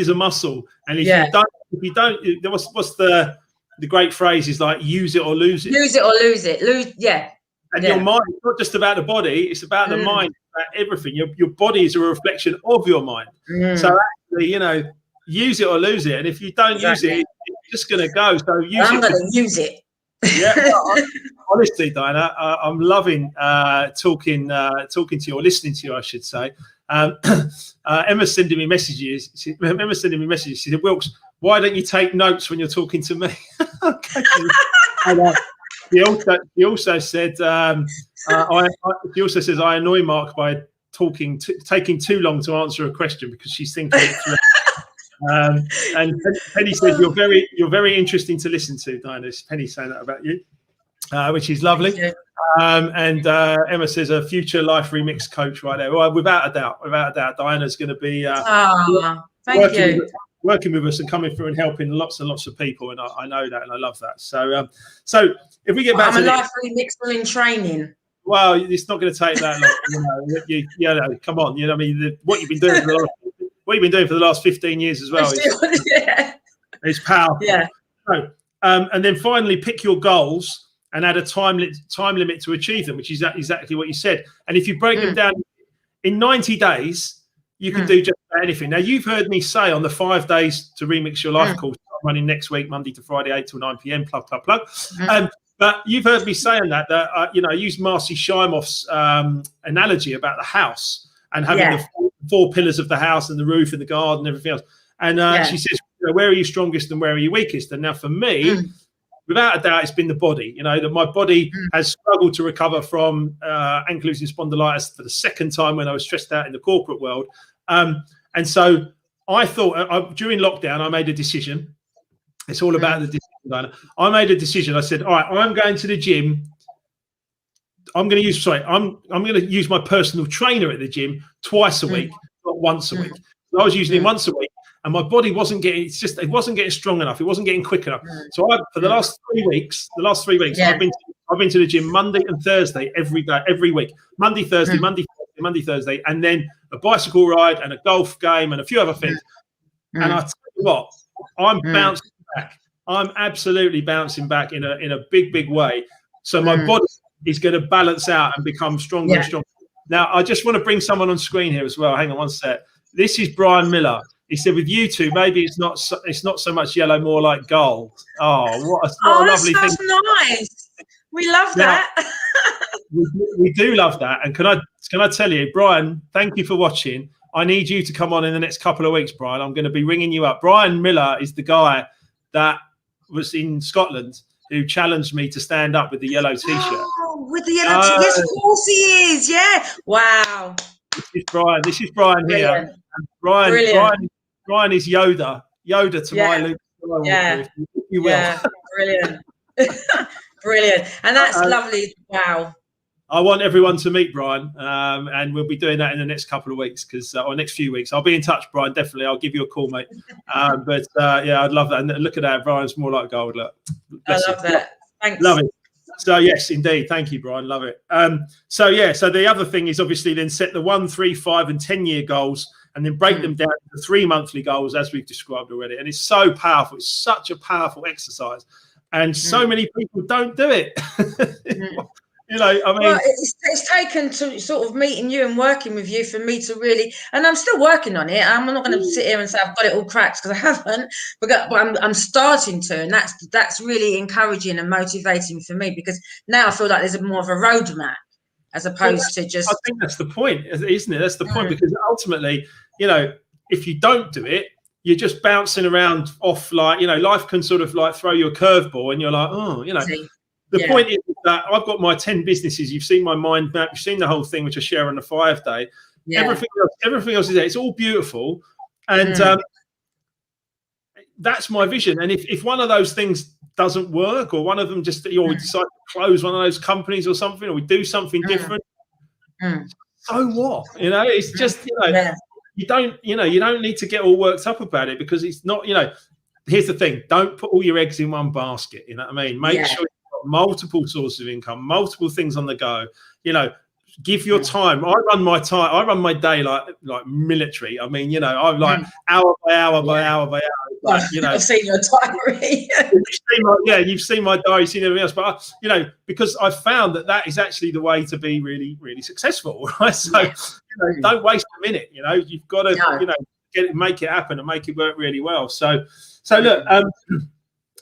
a muscle, and if you don't, what's the great phrase is like, use it or lose it. Use it or lose it. And your mind, it's not just about the body; it's about the mind, about everything. Your body is a reflection of your mind. So actually, use it or lose it. And if you don't use it, it's just going to go. So I'm going to use it. Yeah, honestly, Diana, I'm loving talking to you, or listening to you, I should say. Emma's sending me messages. She said, "Wilkes, why don't you take notes when you're talking to me?" He also said, she also says, I annoy Mark by taking too long to answer a question because she's thinking it through. And Penny says, you're very interesting to listen to, Diana. Penny's saying that about you, which is lovely. And Emma says, a future life remix coach right there. Well, without a doubt, Diana's going to be working with us and coming through and helping lots and lots of people. And I know that, and I love that. So if we get back to life remixer in training. Well, it's not going to take that long. Come on. I mean, what you've been doing for the last 15 years as well is powerful. Yeah. So, and then finally, pick your goals and add a time limit to achieve them, which is exactly what you said. And if you break them down in 90 days, you can do just about anything. Now, you've heard me say on the 5 days to remix your life course, I'm running next week, Monday to Friday, 8 till 9 p.m. Plug. But you've heard me saying that I use Marcy Shimoff's analogy about the house and having the four pillars of the house and the roof and the garden and everything else. And she says, where are you strongest and where are you weakest? And now for me, without a doubt, it's been the body. That my body has struggled to recover from ankylosing spondylitis for the second time when I was stressed out in the corporate world. And so I thought during lockdown, I made a decision. It's all about the decision. I made a decision. I said, all right, I'm going to the gym. I'm going to use my personal trainer at the gym twice a week, not once a week. So I was using him once a week, and my body wasn't getting strong enough. It wasn't getting quick enough. So for the last 3 weeks, I've been to the gym Monday and Thursday every day, every week. Monday, Thursday, Monday, Thursday, and then a bicycle ride and a golf game and a few other things. And I tell you what, I'm bouncing back. I'm absolutely bouncing back in a big way. So my body is going to balance out and become stronger and stronger. Now, I just want to bring someone on screen here as well. Hang on one sec. This is Brian Miller. He said, with you two, maybe it's not so much yellow, more like gold. Oh, what a lovely thing. That's nice. We love that. we do love that. And can I tell you, Brian, thank you for watching. I need you to come on in the next couple of weeks, Brian. I'm going to be ringing you up. Brian Miller is the guy that was in Scotland who challenged me to stand up with the yellow T-shirt. Oh, with the yellow T-shirt. Yes, of course he is. Yeah. Wow. This is Brian here. And Brian is Yoda to my Luke Skywalker, if you will. Yeah, brilliant. Brilliant. And that's lovely. Wow. I want everyone to meet Brian, and we'll be doing that in the next couple of weeks, or next few weeks. I'll be in touch, Brian. Definitely, I'll give you a call, mate. I'd love that. And look at that, Brian's more like gold. Look, I love that. Thanks. Love it. So yes, indeed. Thank you, Brian. Love it. So the other thing is obviously then set the 1, 3, 5, and 10-year goals, and then break them down to 3 monthly goals, as we've described already. And it's so powerful. It's such a powerful exercise, and so many people don't do it. It's taken to sort of meeting you and working with you for me to really, and I'm still working on it. I'm not going to sit here and say I've got it all cracked, because I haven't, but I'm starting to, and that's really encouraging and motivating for me, because now I feel like there's more of a roadmap as opposed to just. I think that's the point, isn't it? That's the point, because ultimately, if you don't do it, you're just bouncing around off, life can sort of throw you a curveball, and you're like, The point is that I've got my 10 businesses. You've seen my mind map. You've seen the whole thing, which I share on the 5-day. Yeah. Everything else is there. It's all beautiful. And that's my vision. And if one of those things doesn't work, or one of them just, we decide to close one of those companies or something, or we do something different, so what? It's just, you don't need to get all worked up about it, because it's not, here's the thing, don't put all your eggs in one basket. You know what I mean? Make sure you've got multiple sources of income, multiple things on the go. Give your time. I run my day like military. I mean, I'm like hour by hour by hour by hour. Like, I've seen your diary. You've seen my diary, seen everything else. But because I found that is actually the way to be really, really successful. Right? So don't waste a minute. You've got to make it happen and make it work really well. So look,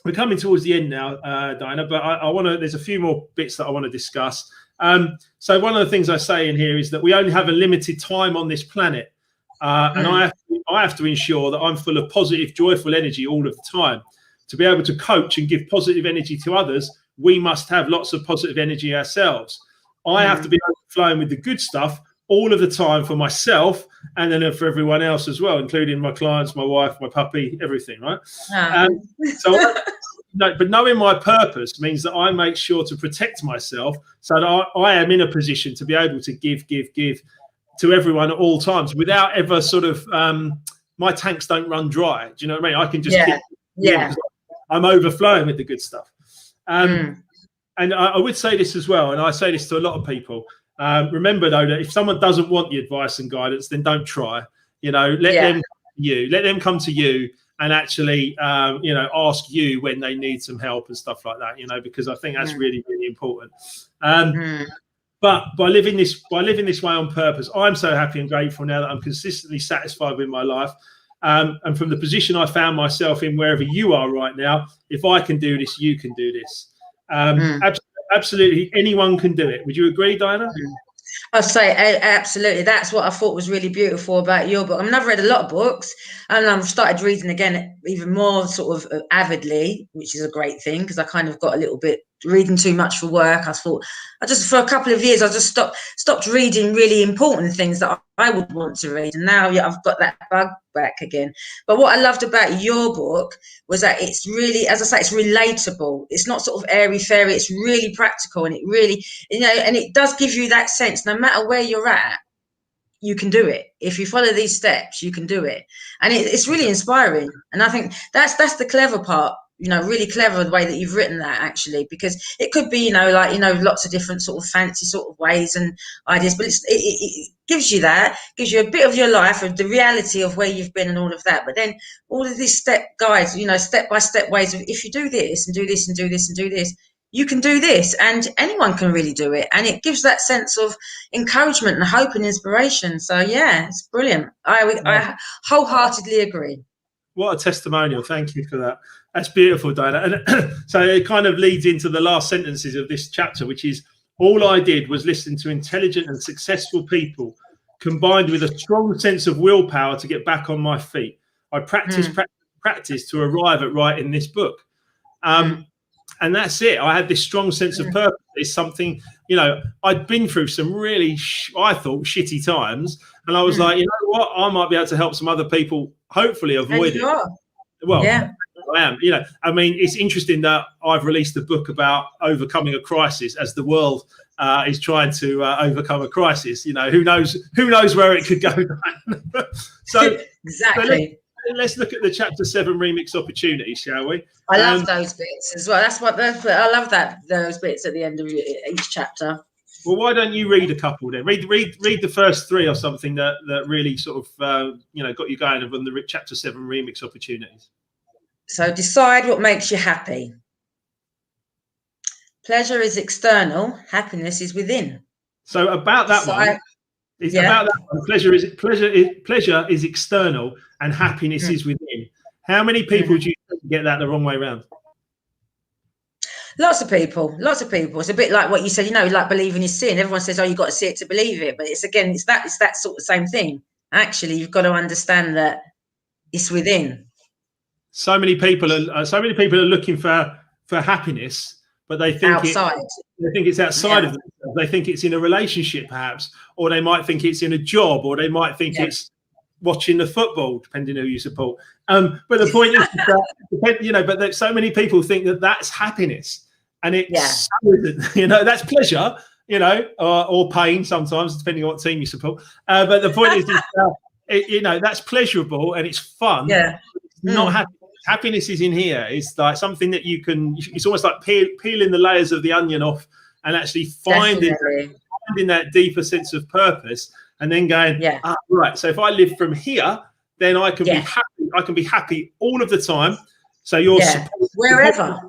we're coming towards the end now, Diana. But I want to. There's a few more bits that I want to discuss. So one of the things I say in here is that we only have a limited time on this planet, and I have to ensure that I'm full of positive, joyful energy all of the time. To be able to coach and give positive energy to others, we must have lots of positive energy ourselves. I have to be overflowing with the good stuff all of the time for myself, and then for everyone else as well, including my clients, my wife, my puppy, everything, right? But knowing my purpose means that I make sure to protect myself, so that I am in a position to be able to give to everyone at all times without ever sort of my tanks don't run dry. Do you know what I mean? I can just I'm overflowing with the good stuff. And I would say this as well, and I say this to a lot of people. Remember though, that if someone doesn't want the advice and guidance, then don't try. Let them come to you and actually, ask you when they need some help and stuff like that, because I think that's really, really important. But by living this way on purpose, I'm so happy and grateful now that I'm consistently satisfied with my life. And from the position I found myself in, wherever you are right now, if I can do this, you can do this. Absolutely, anyone can do it. Would you agree, Diana? I'll say absolutely. That's what I thought was really beautiful about your book. I mean, I've read a lot of books, and I've started reading again even more sort of avidly, which is a great thing, because I kind of got a little bit reading too much for work. For a couple of years, I just stopped reading really important things that I would want to read, and now I've got that bug back again. But what I loved about your book was that it's really, as I say, it's relatable. It's not sort of airy fairy. It's really practical, and it really, and it does give you that sense. No matter where you're at, you can do it. If you follow these steps, you can do it, and it's really inspiring. And I think that's the clever part. Really clever the way that you've written that, actually, because it could be, lots of different sort of fancy sort of ways and ideas, but it gives you a bit of your life, of the reality of where you've been and all of that. But then all of these step guides, step-by-step ways of, if you do this and do this and do this and do this, you can do this, and anyone can really do it. And it gives that sense of encouragement and hope and inspiration. So yeah, it's brilliant. I wholeheartedly agree. What a testimonial. Thank you for that. That's beautiful, Diana. And so it kind of leads into the last sentences of this chapter, which is, all I did was listen to intelligent and successful people, combined with a strong sense of willpower to get back on my feet. I practiced to arrive at writing this book. And that's it. I had this strong sense of purpose. It's something, I'd been through some really, I thought, shitty times. And I was like, you know what? I might be able to help some other people, hopefully avoid it. Well, yeah. I am. I mean, it's interesting that I've released a book about overcoming a crisis as the world is trying to overcome a crisis. Who knows where it could go. So exactly. So let's look at the chapter 7 remix opportunities, shall we? I love those bits as well. I love those bits at the end of each chapter. Well, why don't you read a couple then? Read the first 3 or something that really sort of got you going on the chapter 7 remix opportunities. So decide what makes you happy. Pleasure is external. Happiness is within. So about that one. It's about that one. Pleasure is external and happiness is within. How many people do you think get that the wrong way around? Lots of people. It's a bit like what you said, like believing is sin. Everyone says, oh, you've got to see it to believe it. But it's that sort of same thing. Actually, you've got to understand that it's within. So many people are looking for happiness, but they think outside. They think it's outside of themselves. They think it's in a relationship, perhaps, or they might think it's in a job, or they might think it's watching the football, depending who you support. But the point is that, but so many people think that that's happiness, and it's that's pleasure, or pain sometimes, depending on what team you support. But the point is that's pleasurable and it's fun. Yeah. It's not happy. Happiness is in here. It's like something that you can. It's almost like peeling the layers of the onion off and actually finding that deeper sense of purpose, and then going, right. So if I live from here, then I can be happy. I can be happy all of the time. So you're wherever.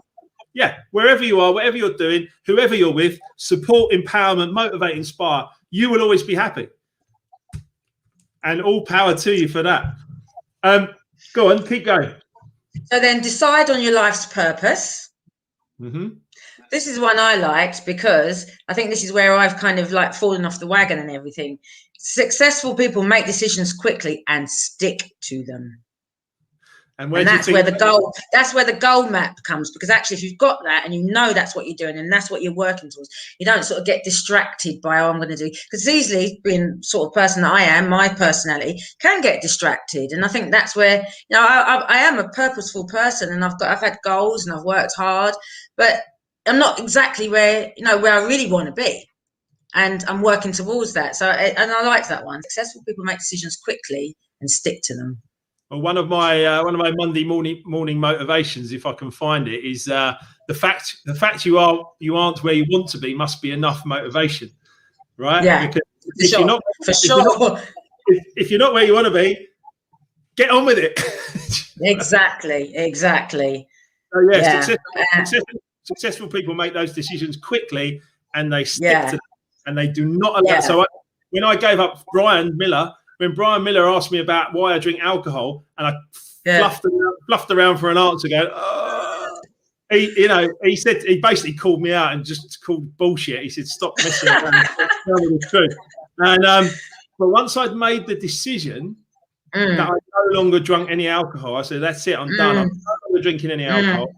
Wherever you are, whatever you're doing, whoever you're with, support, empowerment, motivate, inspire. You will always be happy. And all power to you for that. Go on, keep going. So then decide on your life's purpose. This is one I liked because I think this is where I've kind of like fallen off the wagon and everything. Successful people make decisions quickly and stick to them. And that's where the goal map comes, because actually if you've got that and you know that's what you're doing and that's what you're working towards, you don't sort of get distracted by, I'm going to do, because easily, being sort of person that I am, my personality can get distracted. And I think that's where, I am a purposeful person, and I've had goals and I've worked hard, but I'm not exactly where I really want to be, and I'm working towards that. So, and I like that one. Successful people make decisions quickly and stick to them. Well, one of my Monday morning motivations, if I can find it, is the fact you aren't where you want to be must be enough motivation, right? Yeah, because if you're not where you want to be, get on with it. Exactly. So successful people make those decisions quickly and they stick to them, and they do not allow. So when I gave up when Brian Miller asked me about why I drink alcohol, and I fluffed around for an answer, he basically called me out and just called bullshit. He said, "Stop messing around, tell me the truth." And but once I'd made the decision that I no longer drank any alcohol, I said, "That's it, I'm done. I'm no longer drinking any alcohol."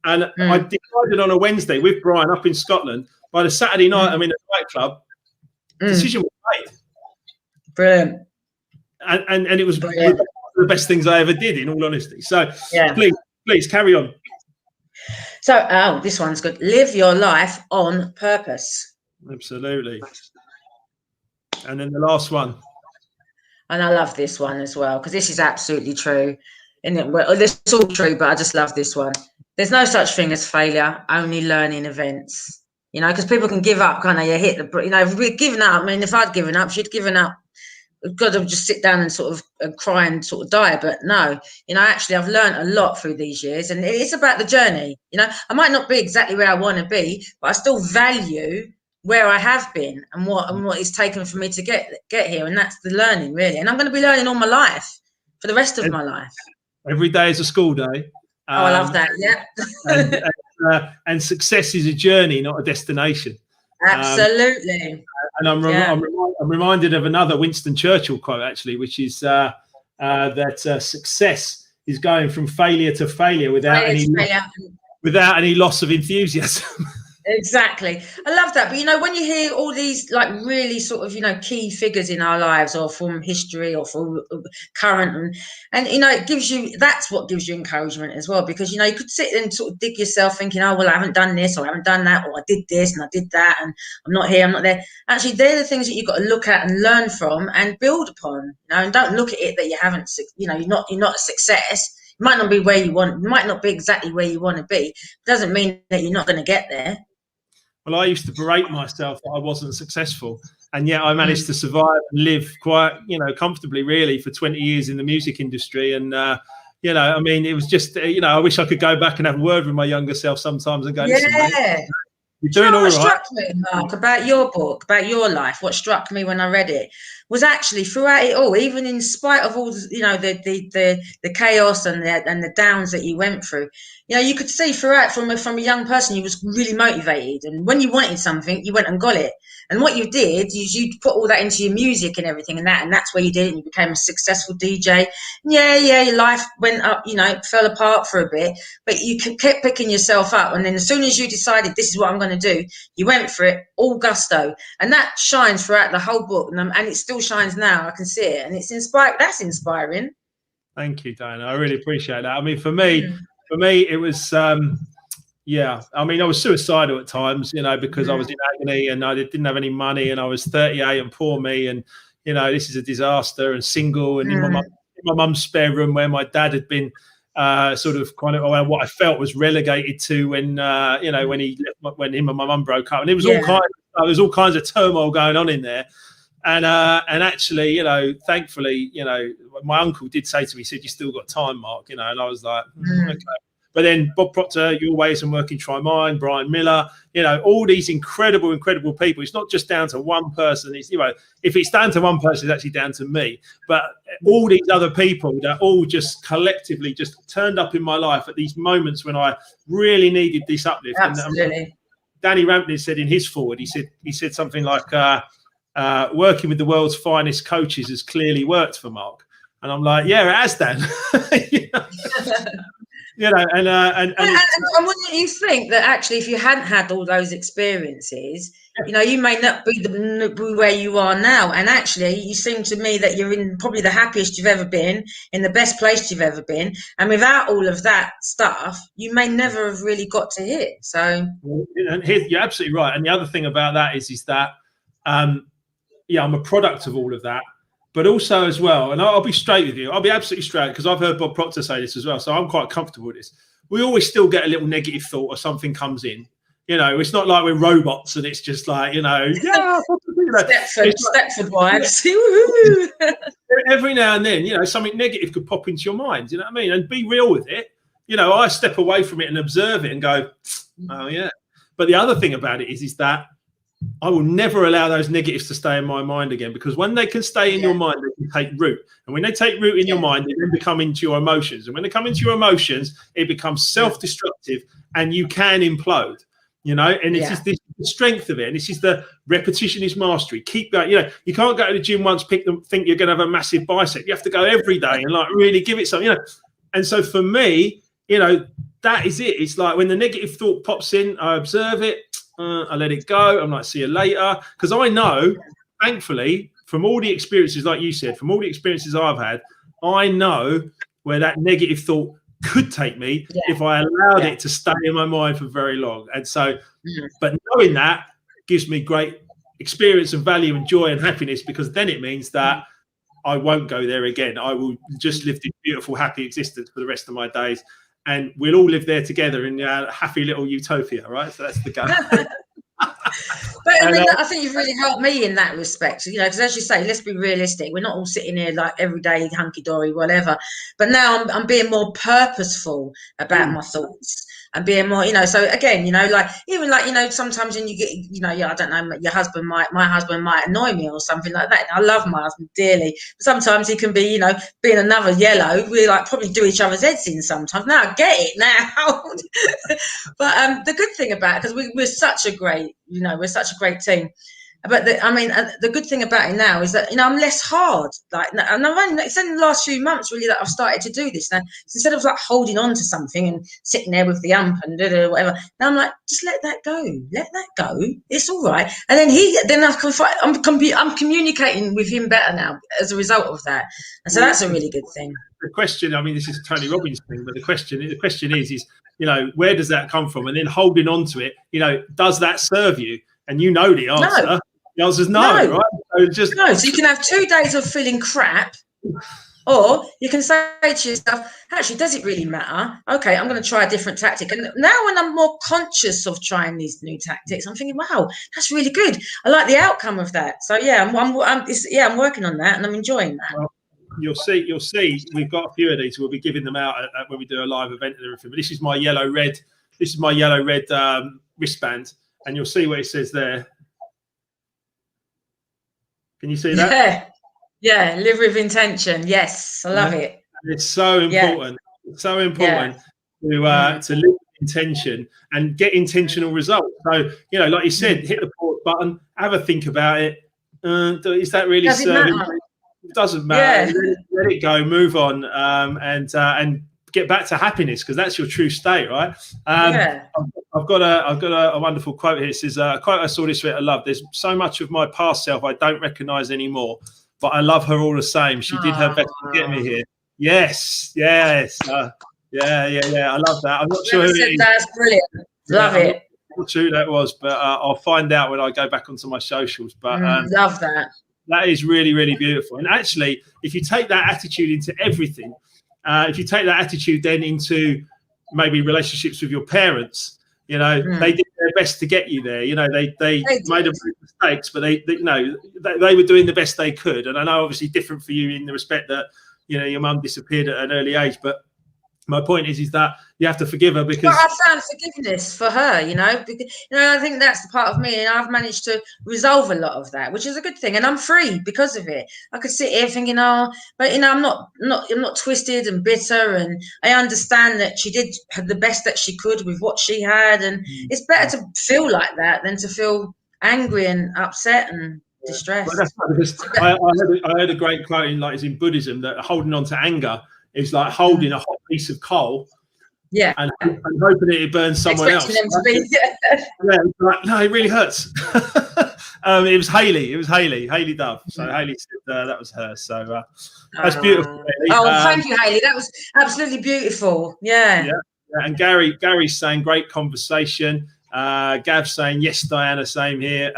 And I decided on a Wednesday with Brian up in Scotland. By the Saturday night, I'm in a nightclub. Decision was made. Brilliant. And it was one of the best things I ever did, in all honesty. So please carry on. So this one's good. Live your life on purpose. Absolutely. And then the last one. And I love this one as well, because this is absolutely true. Well, this is all true, but I just love this one. There's no such thing as failure, only learning events. Because people can give up, kind of, you hit the, if we're giving up, I mean, if I'd given up, she'd given up. We've got to just sit down and sort of cry and sort of die. But no, actually I've learned a lot through these years, and it's about the journey. I might not be exactly where I want to be, but I still value where I have been and what it's taken for me to get here. And that's the learning, really. And I'm going to be learning all my life for the rest of my life. Every day is a school day. I love that. Yeah. And success is a journey, not a destination. Absolutely. And I'm reminded of another Winston Churchill quote, actually, which is that success is going from failure to failure without any loss of enthusiasm. Exactly. I love that. But, when you hear all these like really sort of, key figures in our lives, or from history or from current, and that's what gives you encouragement as well, because, you could sit and sort of dig yourself thinking, oh, well, I haven't done this, or I haven't done that, or I did this and I did that, and I'm not here, I'm not there. Actually, they're the things that you've got to look at and learn from and build upon, and don't look at it that you haven't, you're not a success. It might not be where you want, it might not be exactly where you want to be. It doesn't mean that you're not going to get there. Well, I used to berate myself that I wasn't successful, and yet I managed to survive and live quite, comfortably, really, for 20 years in the music industry. And, I mean, it was just, I wish I could go back and have a word with my younger self sometimes and go, listen, mate, you're doing all right. What struck me, Mark, about your book, about your life, what struck me when I read it was actually throughout it all, even in spite of all, the chaos and the downs that you went through, you could see throughout from a young person, you was really motivated. And when you wanted something, you went and got it. And what you did is you put all that into your music and everything, and that's where you did it. And you became a successful DJ. Your life went up, fell apart for a bit, but you kept picking yourself up. And then as soon as you decided this is what I'm going to do, you went for it, all gusto. And that shines throughout the whole book. And it still shines now. I can see it. And it's that's inspiring. Thank you, Diana. I really appreciate that. I mean, for me, it was, I mean, I was suicidal at times, because I was in agony and I didn't have any money, and I was 38 and poor me. And, you know, this is a disaster, and single, and in my mum's spare room where my dad had been sort of kind of what I felt was relegated to when you know, when him and my mum broke up, and it was all kinds of turmoil going on in there. And actually, you know, thankfully, you know, my uncle did say to me, he said, "You still got time, Mark," you know, and I was like, okay. But then Bob Proctor, Your Ways and Working Try Mine, Brian Miller, you know, all these incredible people. It's not just down to one person. It's, you know, if it's down to one person, it's actually down to me. But all these other people that all just collectively just turned up in my life at these moments when I really needed this uplift. Absolutely. And Danny Rampton said in his forward, he said something like, working with the world's finest coaches has clearly worked for Mark. And I'm like, yeah, it has, Dan. You know, and wouldn't you think that actually, if you hadn't had all those experiences, you know, you may not be where you are now. And actually, you seem to me that you're in probably the happiest you've ever been, in the best place you've ever been. And without all of that stuff, you may never have really got to here. So, and you're absolutely right. And the other thing about that is that, yeah, I'm a product of all of that. But also as well, and I'll be straight with you, I'll be absolutely straight, because I've heard Bob Proctor say this as well, so I'm quite comfortable with this. We always still get a little negative thought or something comes in. You know, it's not like we're robots and it's just like, you know, Stepford wives. Every now and then, you know, something negative could pop into your mind, you know what I mean? And be real with it. You know, I step away from it and observe it and go, oh, yeah. But the other thing about it is that I will never allow those negatives to stay in my mind again, because when they can stay in your mind, they can take root. And when they take root in your mind, they then become into your emotions. And when they come into your emotions, it becomes self-destructive and you can implode, you know, and it's just this the strength of it. And this is the repetition is mastery. Keep going. You know, you can't go to the gym once, think you're going to have a massive bicep. You have to go every day and like really give it something, you know. And so for me, you know, that is it. It's like when the negative thought pops in, I observe it. I let it go. I'm like, see you later. Because I know, thankfully, from all the experiences, like you said, from all the experiences I've had, I know where that negative thought could take me if I allowed it to stay in my mind for very long. And so, but knowing that gives me great experience and value and joy and happiness, because then it means that I won't go there again. I will just live this beautiful, happy existence for the rest of my days. And we'll all live there together in a happy little utopia, right? So that's the goal. But I mean, I think you've really helped me in that respect, you know, because as you say, let's be realistic. We're not all sitting here like every day, hunky-dory, whatever. But now I'm being more purposeful about my thoughts and being more, you know, so again, you know, like, even like, you know, sometimes when you get, you know, I don't know, my husband might annoy me or something like that. I love my husband dearly. But sometimes he can be, you know, being another yellow, we like probably do each other's heads in sometimes. Now I get it now. But the good thing about it, because we're such a great, you know, we're such a great team. But the good thing about it now is that, you know, I'm less hard. Like, and it's in the last few months really that I've started to do this. Now, instead of like holding on to something and sitting there with the ump and whatever, now I'm like, just let that go. Let that go. It's all right. And then I'm communicating with him better now as a result of that. And so that's a really good thing. The question, I mean, this is a Tony Robbins thing, but the question is, you know, where does that come from? And then holding on to it, you know, does that serve you? And you know the answer. No. The answer is no, right? So so you can have 2 days of feeling crap, or you can say to yourself, actually, does it really matter? Okay, I'm going to try a different tactic. And now when I'm more conscious of trying these new tactics, I'm thinking, wow, that's really good. I like the outcome of that. So yeah, I'm working on that and I'm enjoying that. Well, you'll see. We've got a few of these. We'll be giving them out when we do a live event and everything. But this is my yellow red. Wristband. And you'll see what it says there. Can you see that? Yeah. Live with intention. Yes, I love it. It's so important. It's so important to live with intention and get intentional results. So, you know, like you said, hit the pause button, have a think about it. Is that really serving? It doesn't matter. Let it go. Move on, and get back to happiness, because that's your true state, right? I've got a wonderful quote here. It says, a quote I saw this week I love. There's so much of my past self I don't recognize anymore, but I love her all the same. She did her best to get me here. Yes. I love that. I'm not sure who it is. That's brilliant. Love it. I'm not sure who that was, but I'll find out when I go back onto my socials. But love that. That is really, really beautiful. And actually, if you take that attitude into everything, if you take that attitude then into maybe relationships with your parents, you know, they did their best to get you there. You know, they made a few mistakes, but they were doing the best they could. And I know obviously different for you in the respect that, you know, your mum disappeared at an early age, but my point is that you have to forgive her because I found forgiveness for her, you know, because, you know, I think that's the part of me, and I've managed to resolve a lot of that, which is a good thing, and I'm free because of it. I could sit here thinking, oh, but you know, I'm not twisted and bitter, and I understand that she did the best that she could with what she had, and it's better to feel like that than to feel angry and upset and distressed. Well, that's right, because I heard a great quote in, like, it's in Buddhism, that holding on to anger is like holding a hot piece of coal, and hoping it burns someone else. Them to be, like, no, it really hurts. It was Hayley Dove. So Hayley said that was her. So that's beautiful. Hayley. Oh, thank you, Hayley. That was absolutely beautiful. Yeah. And Gary's saying great conversation. Gav's saying yes, Diana, same here.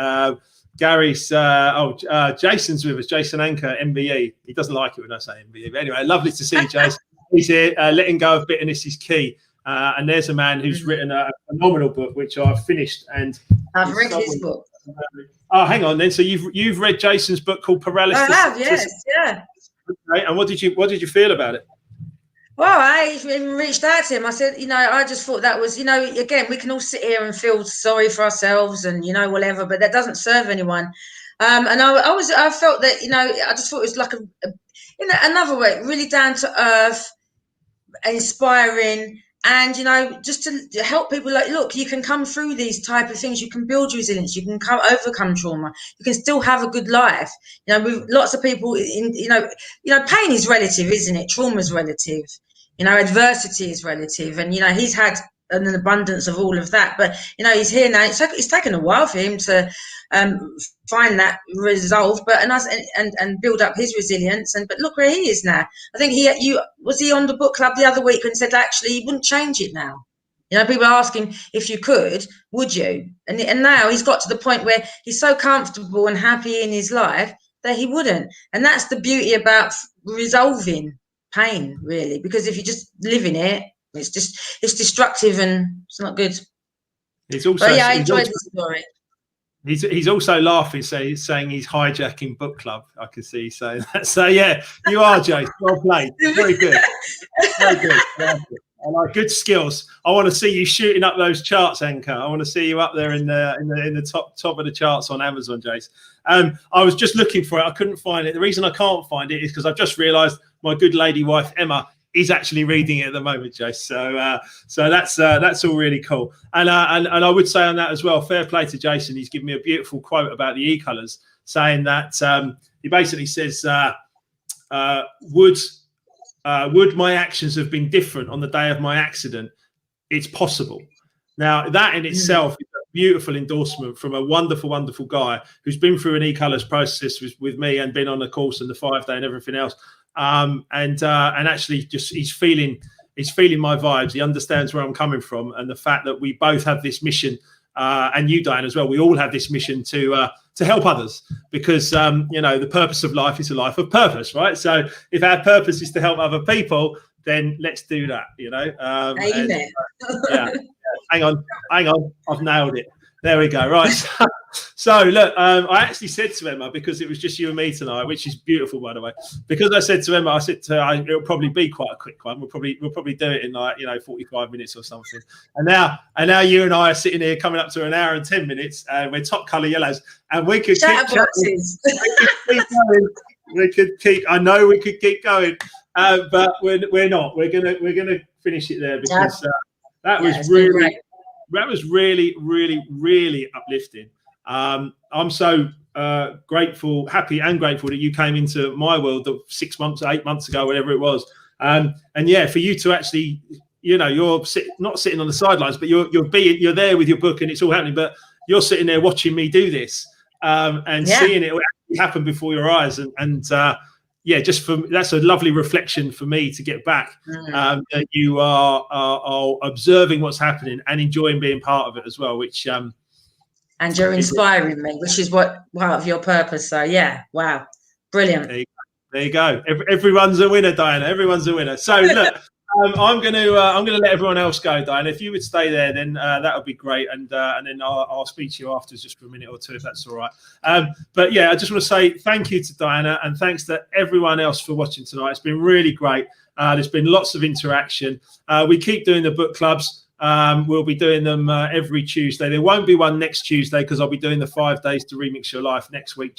Gary's Jason's with us, Jason Anker, MBE. He doesn't like it when I say MBE, but anyway, lovely to see you, Jason. He's here. Letting go of bitterness is key. And there's a man who's written a phenomenal book, which I've finished, and I've read his book. Oh, hang on then. So you've read Jason's book called Paralysis? I have, yes, yeah. Okay. And what did you feel about it? Well, I even reached out to him. I said, you know, I just thought that was, you know, again, we can all sit here and feel sorry for ourselves and, you know, whatever, but that doesn't serve anyone. And I felt that, you know, I just thought it was like another way, really down to earth, inspiring, and, you know, just to help people, like, look, you can come through these type of things. You can build resilience. You can overcome trauma. You can still have a good life. You know, with lots of people, you know, pain is relative, isn't it? Trauma is relative. You know, adversity is relative, and, you know, he's had an abundance of all of that, but, you know, he's here now. It's taken a while for him to find that resolve, but and build up his resilience. But look where he is now. I think he on the book club the other week and said actually he wouldn't change it now. You know, people ask him, if you could, would you? And now he's got to the point where he's so comfortable and happy in his life that he wouldn't. And that's the beauty about resolving pain, really, because if you just live in it, it's destructive and it's not good. It's also, but yeah, I enjoyed the story. He's also laughing, saying he's hijacking book club. I can see you saying that. So yeah, you are, Jay. Well played. Very good. Very good. I like good skills. I want to see you shooting up those charts, Anchor. I want to see you up there in the top of the charts on Amazon, Jace. I was just looking for it. I couldn't find it. The reason I can't find it is because I've just realised my good lady wife Emma is actually reading it at the moment, Jace. So that's all really cool. And I would say on that as well, fair play to Jason. He's given me a beautiful quote about the e-colours, saying that he basically says, would my actions have been different on the day of my accident? It's possible. Now, that in itself is a beautiful endorsement from a wonderful, wonderful guy who's been through an e-colours process with me and been on the course and the 5-day and everything else. And actually just he's feeling my vibes. He understands where I'm coming from, and the fact that we both have this mission, and you, Diane, as well. We all have this mission to help others, because you know, the purpose of life is a life of purpose, right? So if our purpose is to help other people, then let's do that. You know. Amen. Yeah. Hang on, I've nailed it. There we go. Right. So look, I actually said to Emma, because it was just you and me tonight, which is beautiful, by the way. Because I said to Emma, I said to her, it'll probably be quite a quick one. We'll probably do it in, like, you know, 45 minutes or something. And now you and I are sitting here coming up to an hour and 10 minutes, and we're top colour yellows, and we could keep going. We could keep. I know we could keep going, but we're not. We're gonna finish it there, because that was really, really, really uplifting. I'm so grateful, happy and grateful that you came into my world 6 months, 8 months ago, whatever it was. And yeah, for you to actually, you know, you're not sitting on the sidelines, but you're there with your book and it's all happening, but you're sitting there watching me do this, and seeing it happen before your eyes. And yeah, just that's a lovely reflection for me to get back. That you are observing what's happening and enjoying being part of it as well, which and you're inspiring me, which is what part of your purpose. So yeah, wow, brilliant. There you go. Everyone's a winner, Diana. Everyone's a winner. So look, I'm going to let everyone else go, Diana. If you would stay there, then that would be great, and then I'll speak to you afterwards just for a minute or two, if that's all right. But yeah, I just want to say thank you to Diana, and thanks to everyone else for watching tonight. It's been really great. There's been lots of interaction. We keep doing the book clubs. We'll be doing them every Tuesday. There won't be one next Tuesday because I'll be doing the 5 days to remix your life next week,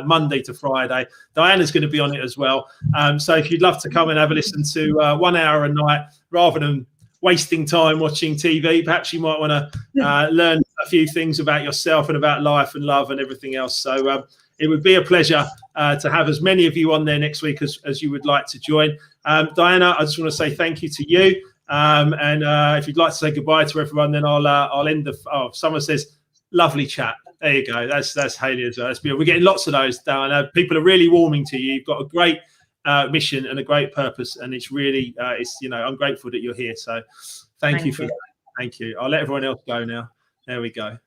Monday to Friday. Diana's going to be on it as well. So if you'd love to come and have a listen to 1 hour a night rather than wasting time watching TV, perhaps you might want to learn a few things about yourself and about life and love and everything else. So it would be a pleasure to have as many of you on there next week as you would like to join. Diana, I just want to say thank you to you. And if you'd like to say goodbye to everyone, then I'll end the. Oh, someone says, "Lovely chat." There you go. That's Haley as well. That's beautiful. We're getting lots of those down. People are really warming to you. You've got a great mission and a great purpose, and it's really, I'm grateful that you're here. So, thank you for that. Thank you. I'll let everyone else go now. There we go.